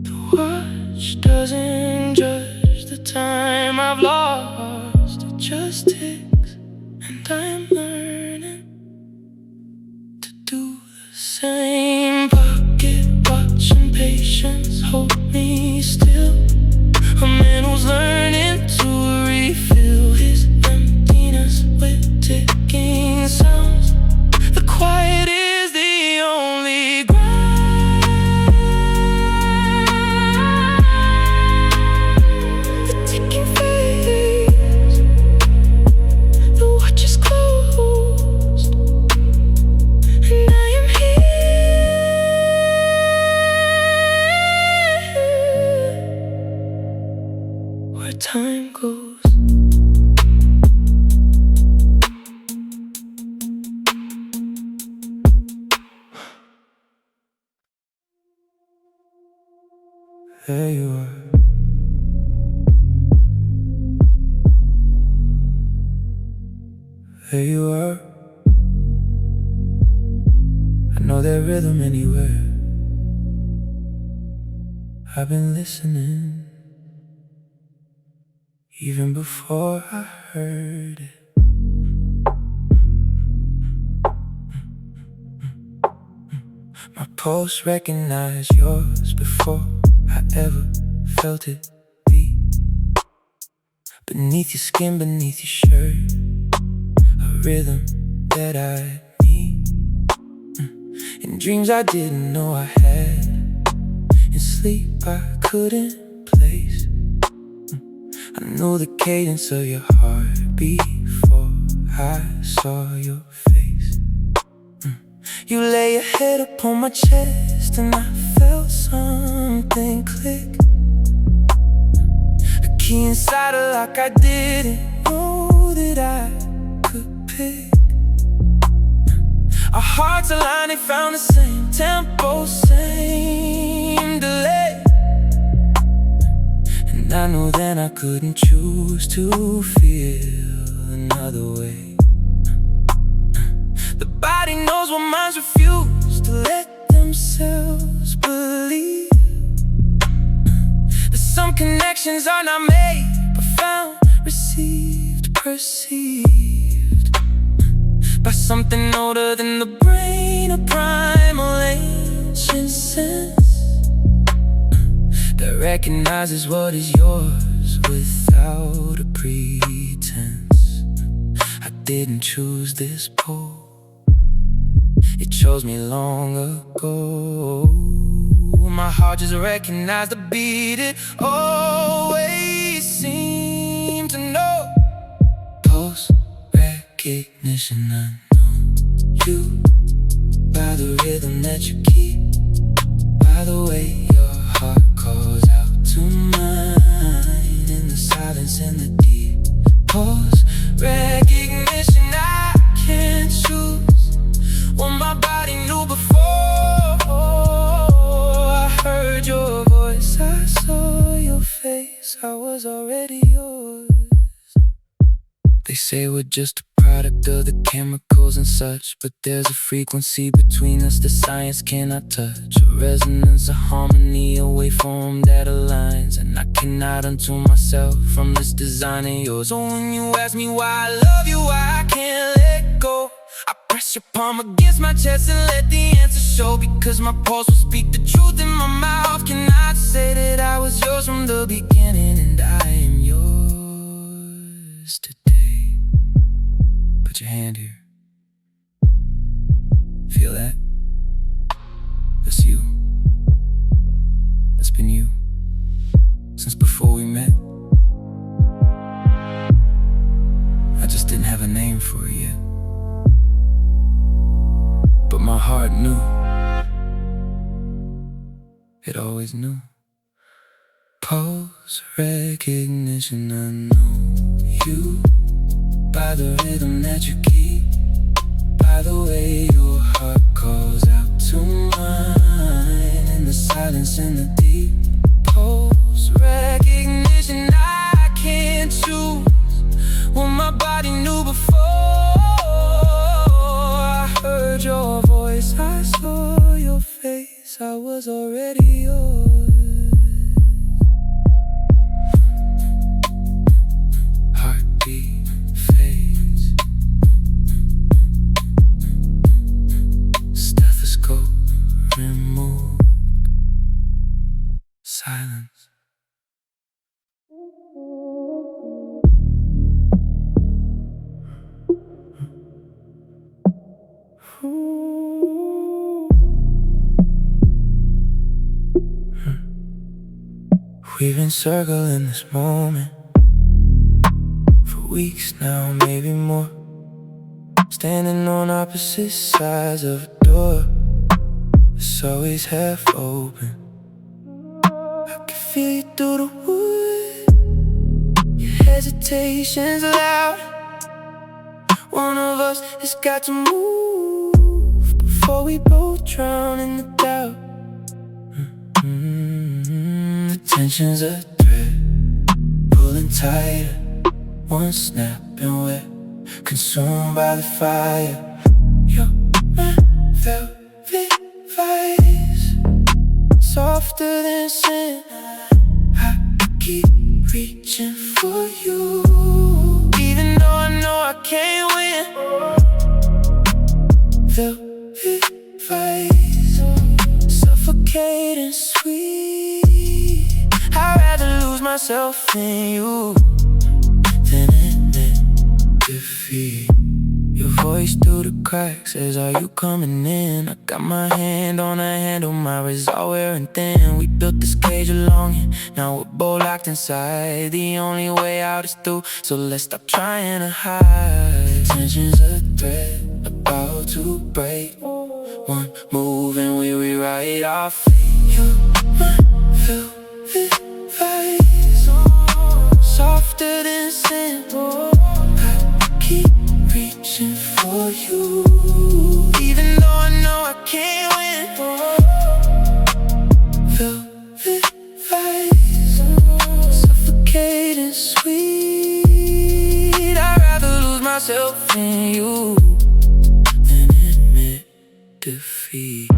The watch doesn't judge the time I've lost. It just ticks, and I'm learning to do the same. Pocket watch and patience hold me still. A man who's learning to refill his emptiness with ticking sounds. The quiet is the only grind. The ticking fades, the watch is closed, and I am here where time goes. There you are. There you are. I know that rhythm anywhere. I've been listening even before I heard it. My pulse recognized yours before I ever felt it beat. Beneath your skin, beneath your shirt, a rhythm that I need. In dreams I didn't know I had, in sleep I couldn't place. I knew the cadence of your heartbeat before I saw your face. You lay your head upon my chest and I felt something click. A key inside a lock I didn't know that I could pick. Our hearts aligned, they found the same tempo, same delay. And I knew then I couldn't choose to feel another way. The body knows what minds refuse to let themselves believe. That some connections are not made but found, received, perceived by something older than the brain, a primal ancient sense that recognizes what is yours without a pretense. I didn't choose this pole, it chose me long ago. My heart just recognized the beat it always seemed to know. Pulse recognition, I know you by the rhythm that you keep, by the way your heart calls out to mine, in the silence and the deep. Pulse recognition, I can't choose what my body knew before. I heard your voice, I saw your face, I was already yours. They say we're just a product of the chemicals and such, but there's a frequency between us that science cannot touch. A resonance, a harmony, a waveform that aligns, and I cannot untune myself from this design of yours. So when you ask me why I love you, why I can't let go, I press your palm against my chest and let the answer show. Because my pulse will speak the truth and my mouth cannot say that I was yours from the beginning, and I am yours today. Put your hand here. Feel that? before we met. I just didn't have a name for it yet. But my heart knew. It always knew. Pulse recognition, I know you by the rhythm that you keep, by the way your heart calls out to mine, in the silence, in the deep. Pulse recognition, I can't choose what my body knew before. I heard your voice, I saw your face, I was already yours. Heartbeat fades, stethoscope removed, silence. We've been circling this moment for weeks now, maybe more. Standing on opposite sides of a door, it's always half open. I can feel you through the wood, your hesitation's loud. One of us has got to move before we both drown in the doubt. The tension's a thread, pulling tighter. One snap and we're consumed by the fire. You're my velvet vice, softer than sin. I keep reaching for you, even though I know I can't win. Velvet vice, suffocating sweet. I'd rather lose myself in you than admit defeat. Your voice through the cracks says, are you coming in? I got my hand on the handle, my resolve wearing thin. We built this cage of longing, now we're both locked inside. The only way out is through, so let's stop trying to hide. Tension's a thread, about to break. One move and we rewrite our fate. You're my velvet vice, softer than sin. I keep reaching for you, even though I know I can't win. Velvet vice, suffocating sweet. I'd rather lose myself in you than admit defeat.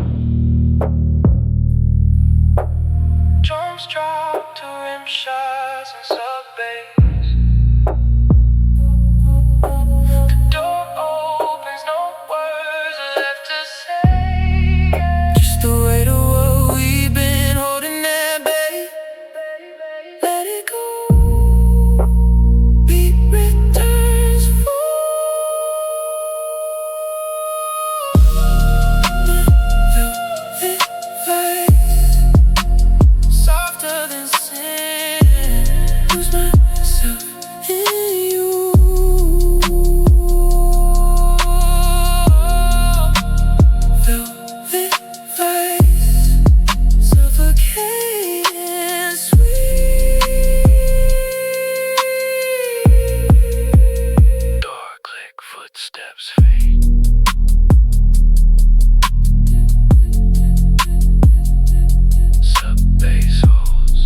Drums drop to rim shots and sub bass. The door opens, no words are left to say. Just the weight of what we've been holding there, babe. Let it go. Beat returns full. Velvet vice, softer than sin. Lose myself in you. Velvet vice, suffocating sweet. Door click, footsteps fade. Sub bass holds.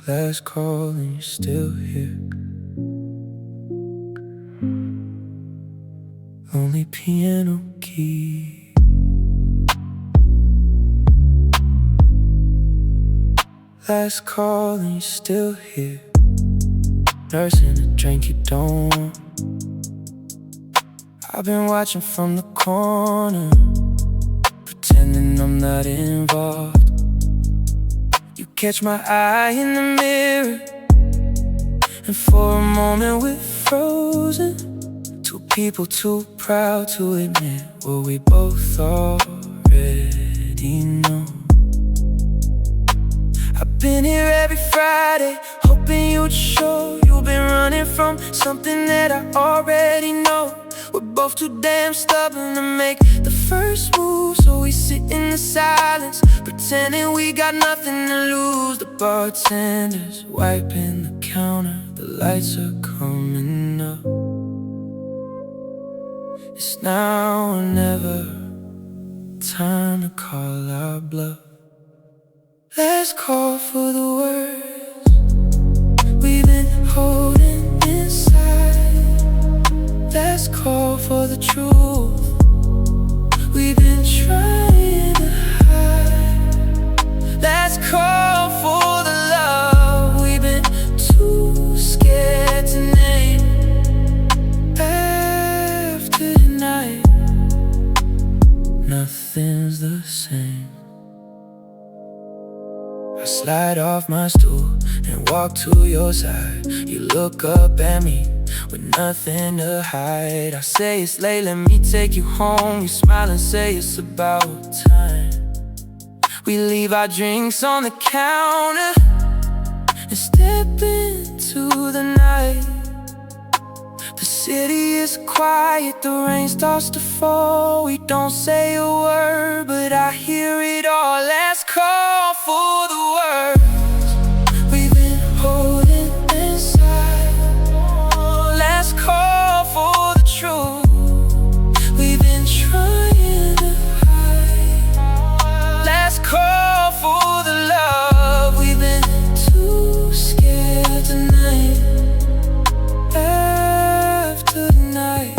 Last call and you're still here. Lonely piano key. Last call and you're still here. Nursing a drink you don't want. I've been watching from the corner, pretending I'm not involved. You catch my eye in the mirror, And for a moment we're frozen, two people too proud to admit what we both already know. I've been here every Friday, hoping you'd show. You've been running from something that I already know. We're both too damn stubborn to make the first move, so we sit in the silence, pretending we got nothing to lose. The bartender's wiping the counter, the lights are coming up. It's now or never, time to call our bluff. Let's call for the words we've been holding inside. Let's call for the truth we've been trying to hide. Let's call for the love we've been too scared to name. After tonight, nothing's the same. I slide off my stool and walk to your side. You look up at me with nothing to hide. I say it's late, let me take you home. You smile and say it's about time. We leave our drinks on the counter and step into the night. The city is quiet, the rain starts to fall. We don't say a word, but I hear it all. Let's call for the words we've been holding inside. Let's call for the truth we've been trying to hide. Let's call for the love we've been too scared to name. After tonight,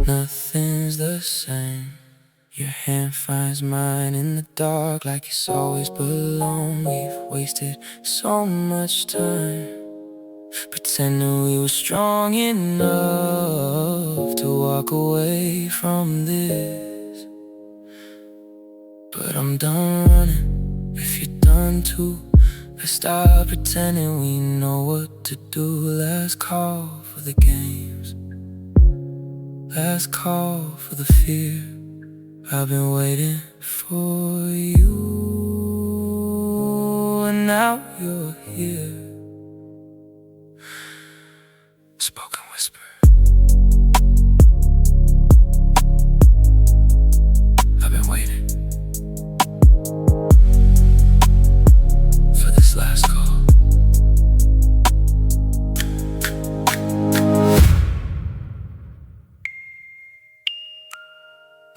nothing's the same. Your hand finds mine in the dark like it's always belong. We've wasted so much time pretending we were strong enough to walk away from this. But I'm done running, if you're done too. Let's stop pretending we know what to do. Let's call for the games. Let's call for the fear. I've been waiting for you, and now you're here. Spoken whisper. I've been waiting for this last call.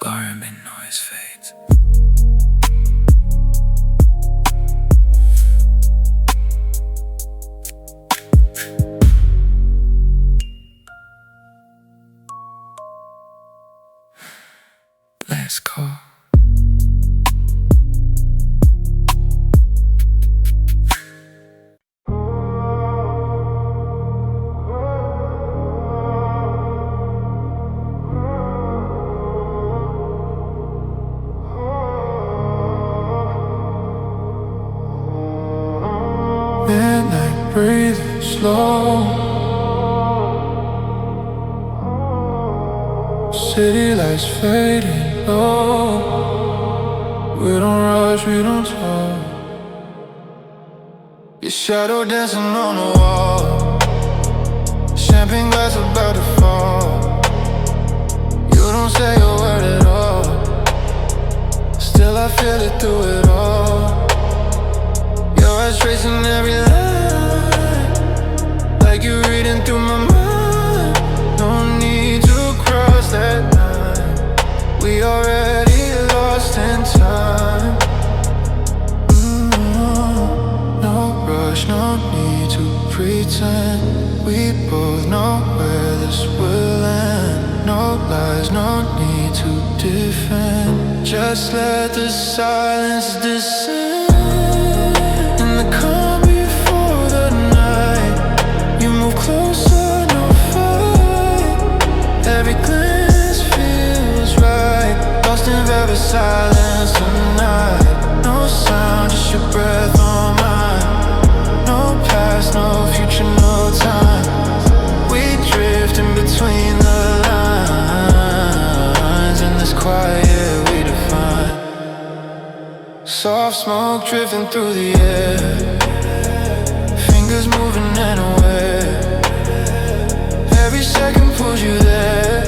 R&B noise fades. Last call. Midnight breathing slow, city lights fading low. We don't rush, we don't talk. Your shadow dancing on the wall, champagne glass about to fall. You don't say a word at all, still I feel it through it all. Your eyes tracing every line, like you're reading through my mind. No need to cross that line, we already lost in time. No rush, no need to pretend. We both know where this will end. No lies, no need to defend. Just let the silence descend. In the calm before the night, you move closer, no fight. Every glance feels right, lost in velvet silence tonight. No sound, just your breath on mine. No past, no future. drifting through the air, fingers moving anywhere. Every second pulls you there,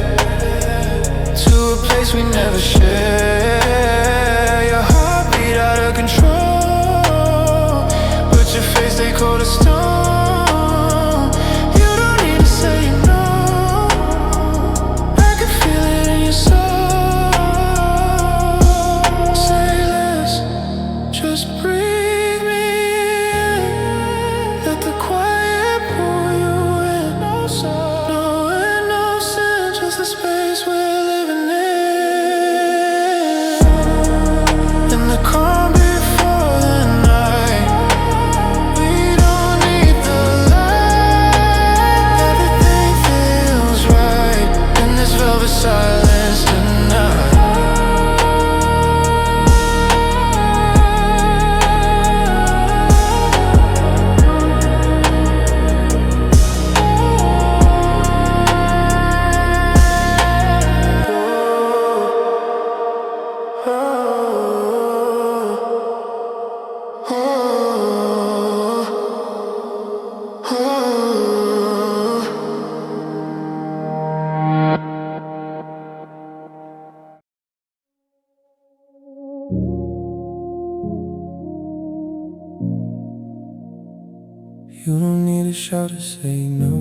to a place we never share. Your heartbeat out of control, but your face stay cold as stone. You don't need to say you know, I can feel it in your soul. Say less, just breathe me in. Let the quiet pull you in. No sound, no innocence, just the space we're living in. In the calm before the night, we don't need the light. Everything feels right in this velvet silence tonight. You don't need a shout to say no.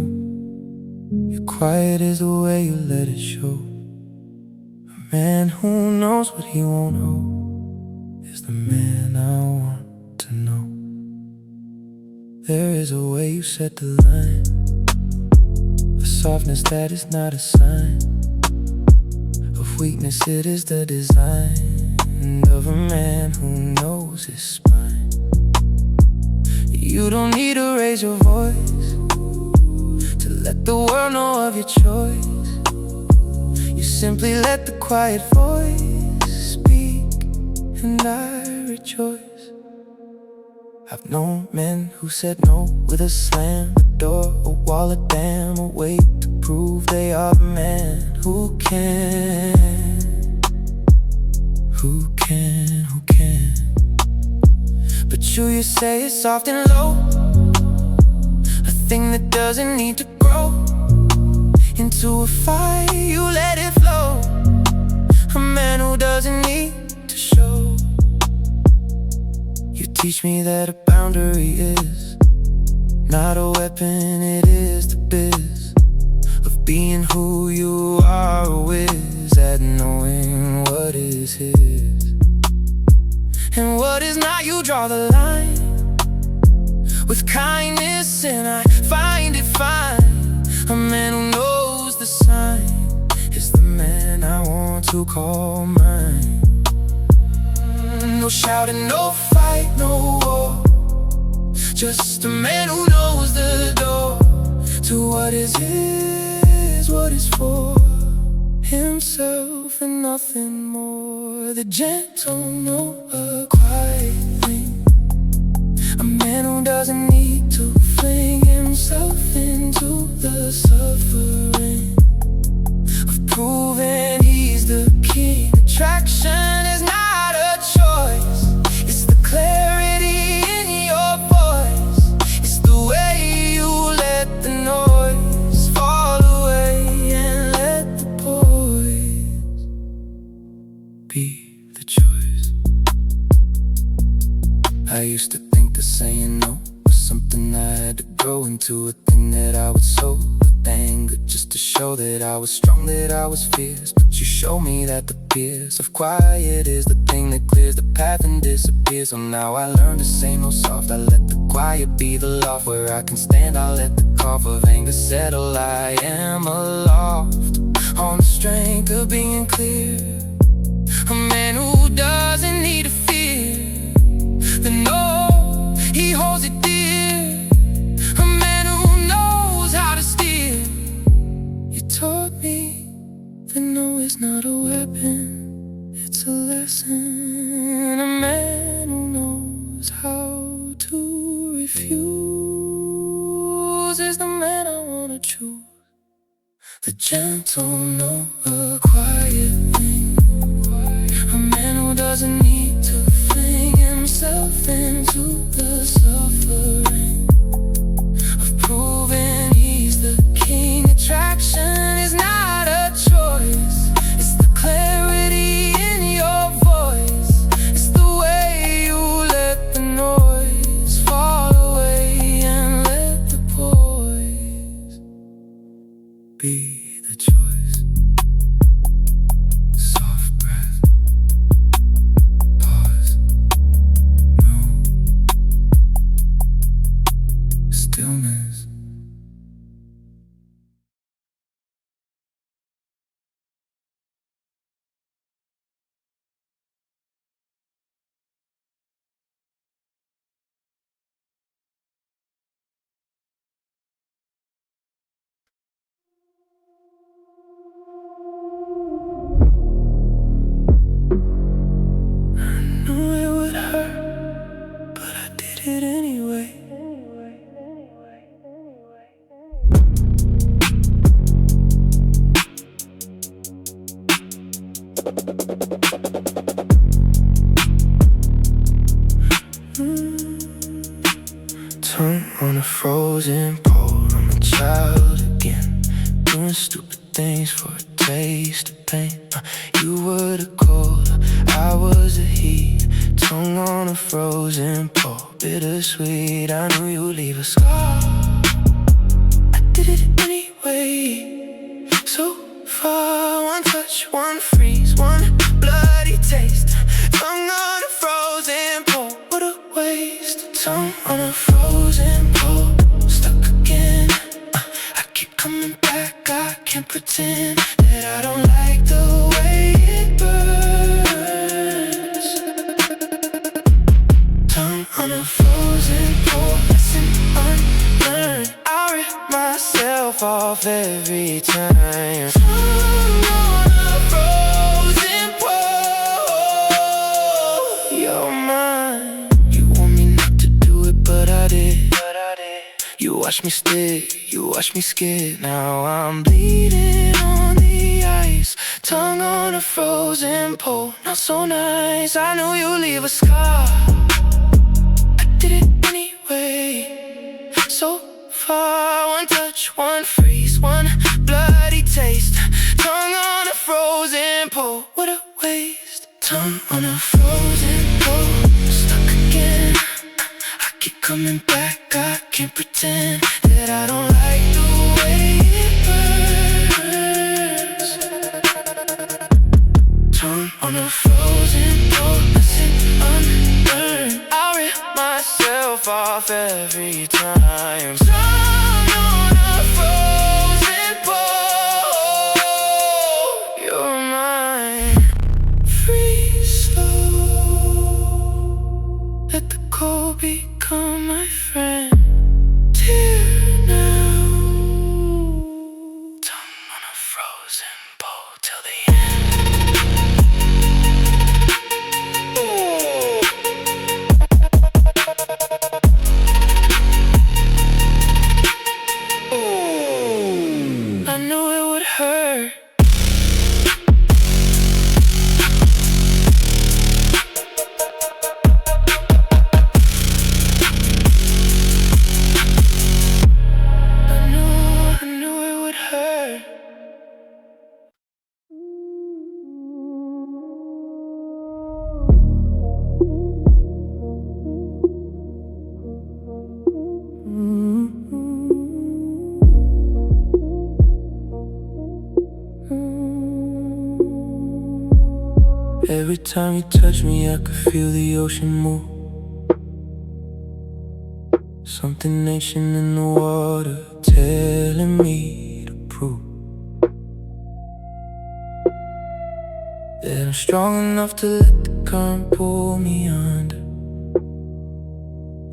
Your quiet is the way you let it show. A man who knows what he won't know is the man I want to know. There is a way you set the line, a softness that is not a sign of weakness. It is the design of a man who knows his spine. You don't need to raise your voice to let the world know of your choice. You simply let the quiet voice speak, and I rejoice. I've known men who said no with a slam, a door, a wall, a dam, a way to prove they are the man who can, who can, who can. But you say it's soft and low, a thing that doesn't need to grow into a fire, you let it flow. A man who doesn't need to show. You teach me that a boundary is not a weapon, it is the biz of being who you are, a whiz at knowing what is his and what is not. You draw the line with kindness, and I find it fine. A man who knows the sign is the man I want to call mine. No shouting, no fight, no war, just a man who knows the door to what is his, what is for himself and nothing more. The gentle know a quiet thing, a man who doesn't need to fling himself into the suffering of proving he's the king. Attraction is not a choice, it's the clarity in your voice. It's the way you let the noise fall away and let the poise be the choice. I used to think that saying no was something I had to grow into, a thing that I would sow with anger just to show that I was strong, that I was fierce. But you show me that the pierce of quiet is the thing that clears the path and disappears. So now I learn to say no soft, I let the quiet be the loft where I can stand. I let the cough of anger settle. I am aloft on the strength of being clear, a man who doesn't need to fear the no, he holds it dear. A man who knows how to steer. You taught me that no is not a weapon, it's a lesson. A man who knows how to refuse is the man I wanna choose. The gentle know a quiet thing, a man who doesn't need to fling himself myself into the suffering of proving he's the king. Attraction is not a choice, it's the clarity in your voice. It's the way you let the noise fall away and let the poise be the choice. Soft breath, pause, no stillness. Knew it would hurt, but I did it anyway. Tongue on a frozen pole, I'm a child again, doing stupid things for a taste of pain. You were the cold, I was the heat. Tongue on a frozen pole, bittersweet. I knew you'd leave a scar, I did it anyway. So far, one touch, one freeze, one bloody taste. Tongue on a frozen pole, what a waste. Tongue on a frozen pole, stuck again. I keep coming back, I can't pretend that I don't like the way it burns. Tongue on a frozen pole, lesson unlearned. I rip myself off every time. Tongue on a frozen pole, you're mine. You want me not to do it, but I did. You watch me stick, you watch me skid. Now I'm bleeding on the ice. Tongue on a frozen pole, not so nice. I knew you'd leave a scar, I did it anyway. So far, one touch, one freeze, one bloody taste. Tongue on a frozen pole, what a waste. Tongue on a frozen pole, stuck again. I keep coming back, I can't pretend that I don't like the way it burns. Tongue on a frozen pole, lesson unlearned. I rip myself off every time. Tongue on a frozen pole, you're mine. Freeze slow, let the cold become my friend. Tear now, tongue on a frozen pole till the end. I knew it would hurt. I knew it would hurt. Every time you touch me, I could feel the ocean move. Something ancient in the water, telling me to prove that I'm strong enough to let the current pull me under.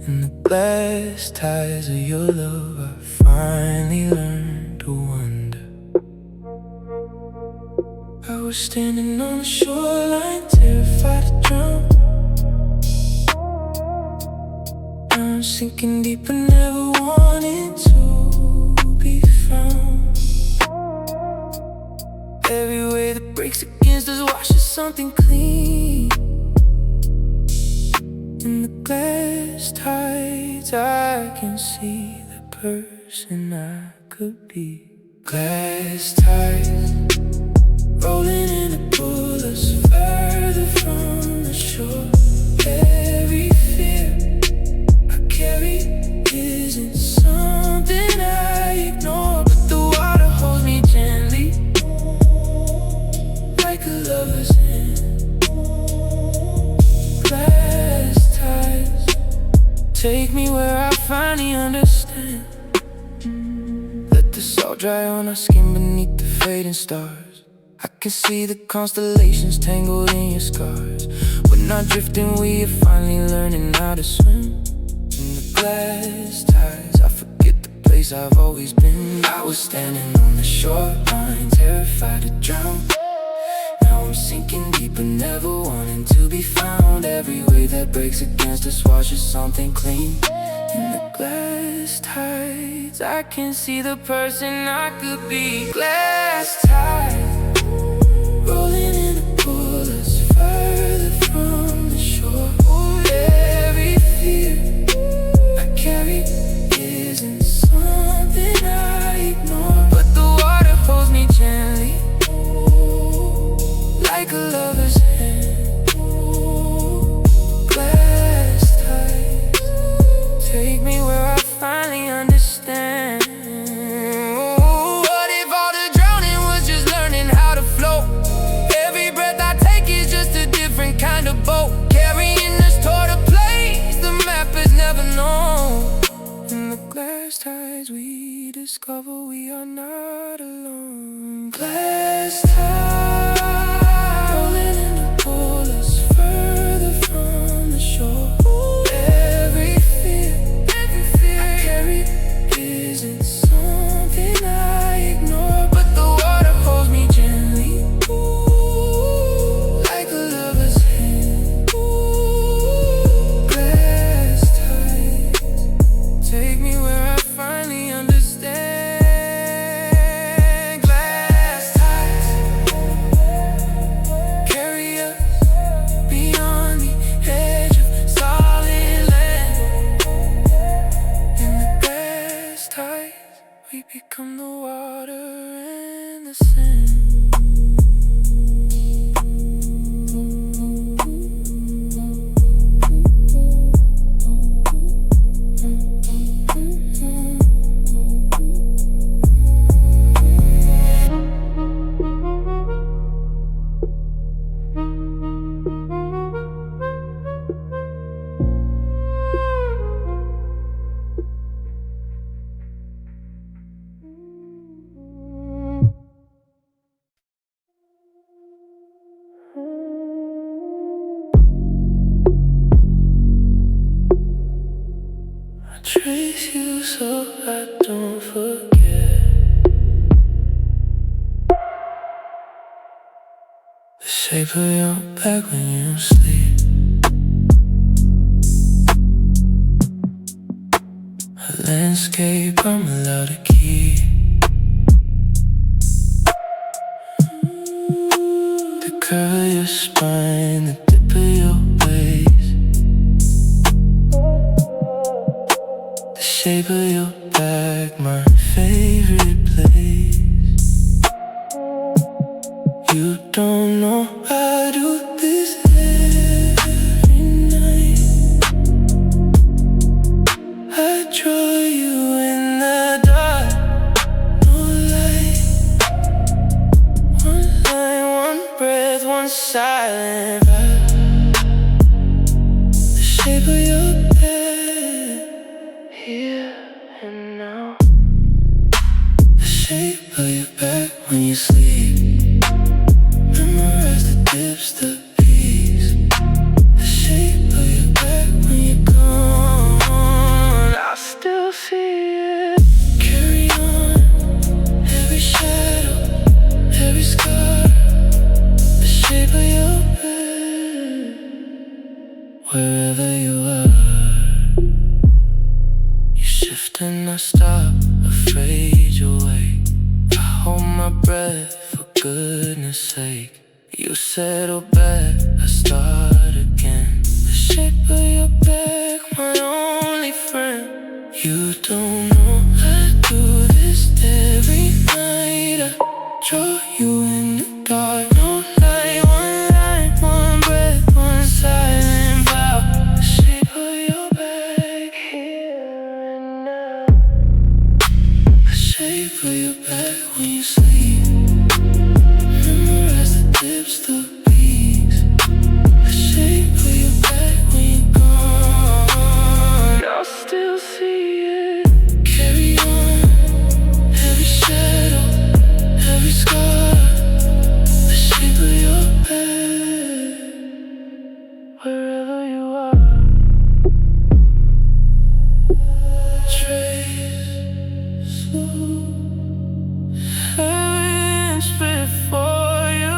In the glass ties of your love, I finally learned to wonder. I was standing on the shoreline, terrified to drown. Now I'm sinking deeper, never wanting to be found. Every wave that breaks against us washes something clean. In glass tides, I can see the person I could be. Glass tides rolling in to pull us further from the shore. Every fear I carry isn't something I ignore, but the water holds me gently, like a lover's hand. Glass tides take me where I finally understand. Let the salt dry on our skin beneath the fading stars. I can see the constellations tangled in your scars. We're not drifting, we are finally learning how to swim. In the glass tides, I forget the place I've always been. I was standing on the shoreline, terrified to drown. Now I'm sinking deeper, never wanting to be found. Every wave that breaks against us washes something clean. In the glass tides, I can see the person I could be. Glass tides rolling in to pull us further from the shore. Every fear I carry isn't something I ignore, but the water holds me gently, like a lover's hand. Glass tides take me where I finally understand. What if all the drowning was just learning how to float? Every breath I take is just a different kind of boat, carrying us toward a place the map has never known. In the glass tides we discover we are not alone. Glass tides rolling in to pull us further from the shore. Every fear I carry isn't something I ignore, but the water holds me gently, like a lover's hand. Glass tides take me where I finally understand. Glass tides carry us beyond the edge of solid land. In the glass tides, we become the water and the sand. Trace you so I don't forget the shape of your back when you sleep. A landscape I'm allowed to keep. The curve of your spine, the dip of your waist, the shape of your back, my favorite place. You don't know I do this every night. I draw you in the dark, no light. One line, one breath, one silent vibe. The shape of your bed, here and now. The shape of your back when you sleep. Memorize the dips, the peaks. The shape of your back when you're gone. I'll still see it. Carry on. Every shadow, every scar. The shape of your bed, wherever you are. You shift and I stop, afraid you'll wake. I hold my breath, for goodness sake. You settle back, I start again. The shape of your back, my only friend. You don't know I do this every night. I draw you in the dark, no light, one line, one breath, one silent vow. The shape of your back, here and now. The shape of your back when you sleep. Memorize the dips, the peaks. The shape of your back when you're gone. I'll still see it. Carry on. Every shadow, every scar. The shape of your back, wherever you are. Trace slow hands before you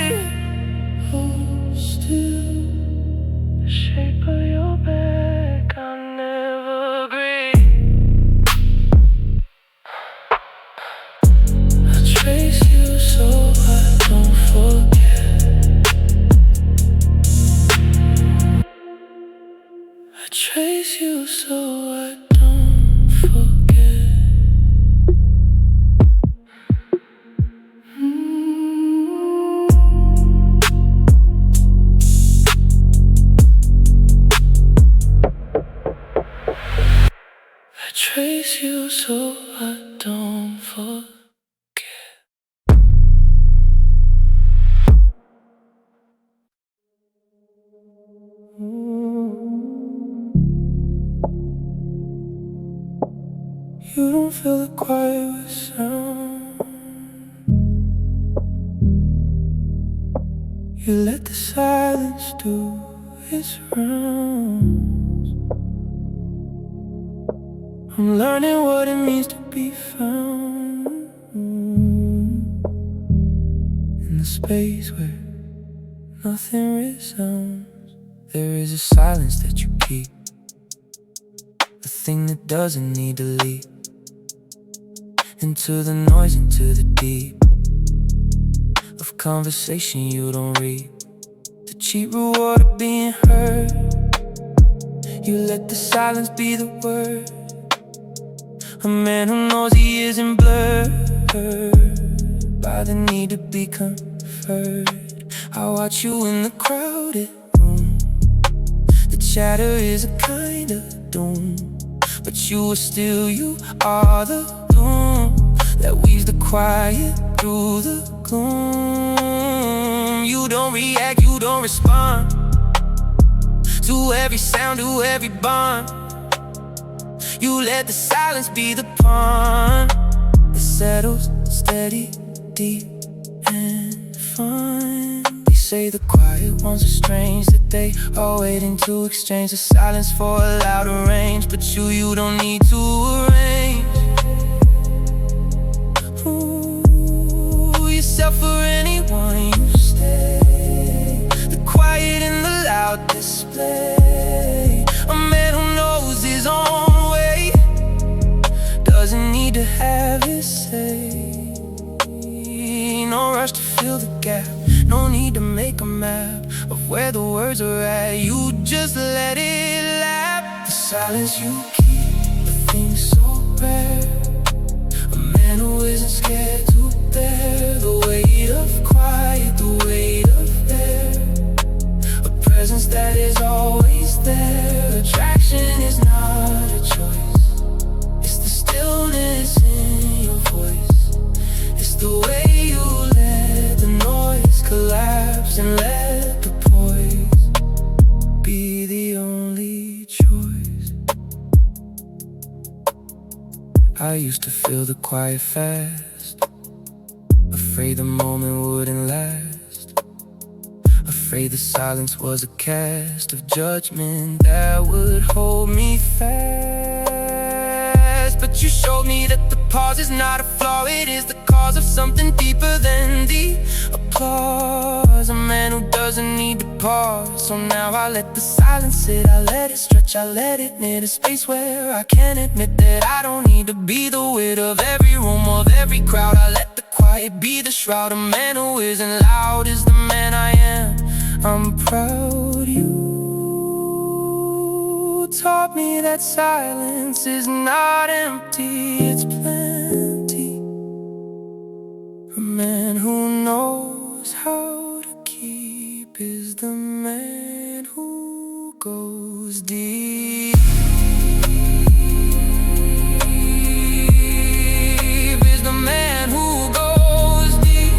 leave. Hold still. The shape of your back, I'll never agree. I trace you so I don't forget. I trace you so I don't forget. I trace you so I don't forget. You don't fill the quiet with sound. You let the silence do its rounds. I'm learning what it means to be found in the space where nothing resounds. There is a silence that you keep, a thing that doesn't need to leap into the noise, into the deep of conversation you don't read. The cheap reward of being heard. You let the silence be the word. A man who knows he isn't blurred by the need to be conferred. I watch you in the crowded room. The chatter is a kind of doom, but you are still, you are the room that weaves the quiet through the gloom. You don't react, you don't respond to every sound, to every bond. You let the silence be the pawn that settles steady, deep and fine. They say the quiet ones are strange, that they are waiting to exchange the silence for a louder range. But you don't need to arrange yourself for anyone. You stay the quiet in the loud display. A man who knows his own way doesn't need to have his say. No rush to fill the gap, no need to make a map of where the words are at. You just let it lap. The silence you keep, the thing so rare. A man who isn't scared to bear the weight of quiet, the weight of air. A presence that is always there. Attraction is not a choice. It's the stillness in your voice. It's the way you let the noise collapse and let the poise be the only choice. I used to feel the quiet fast, afraid the moment wouldn't last, afraid the silence was a cast of judgment that would hold me fast. But you showed me that the pause is not a flaw, it is the cause of something deeper than the applause. A man who doesn't need to pause. So now I let the silence sit, I let it stretch, I let it knit a space where I can admit that I don't need to be the wit of every room, of every crowd. I let the quiet be the shroud. A man who isn't loud is the man I am. I'm proud you taught me that silence is not empty, it's plenty. A man who knows how to keep is the man who goes deep. Is the man who goes deep.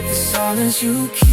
The silence you keep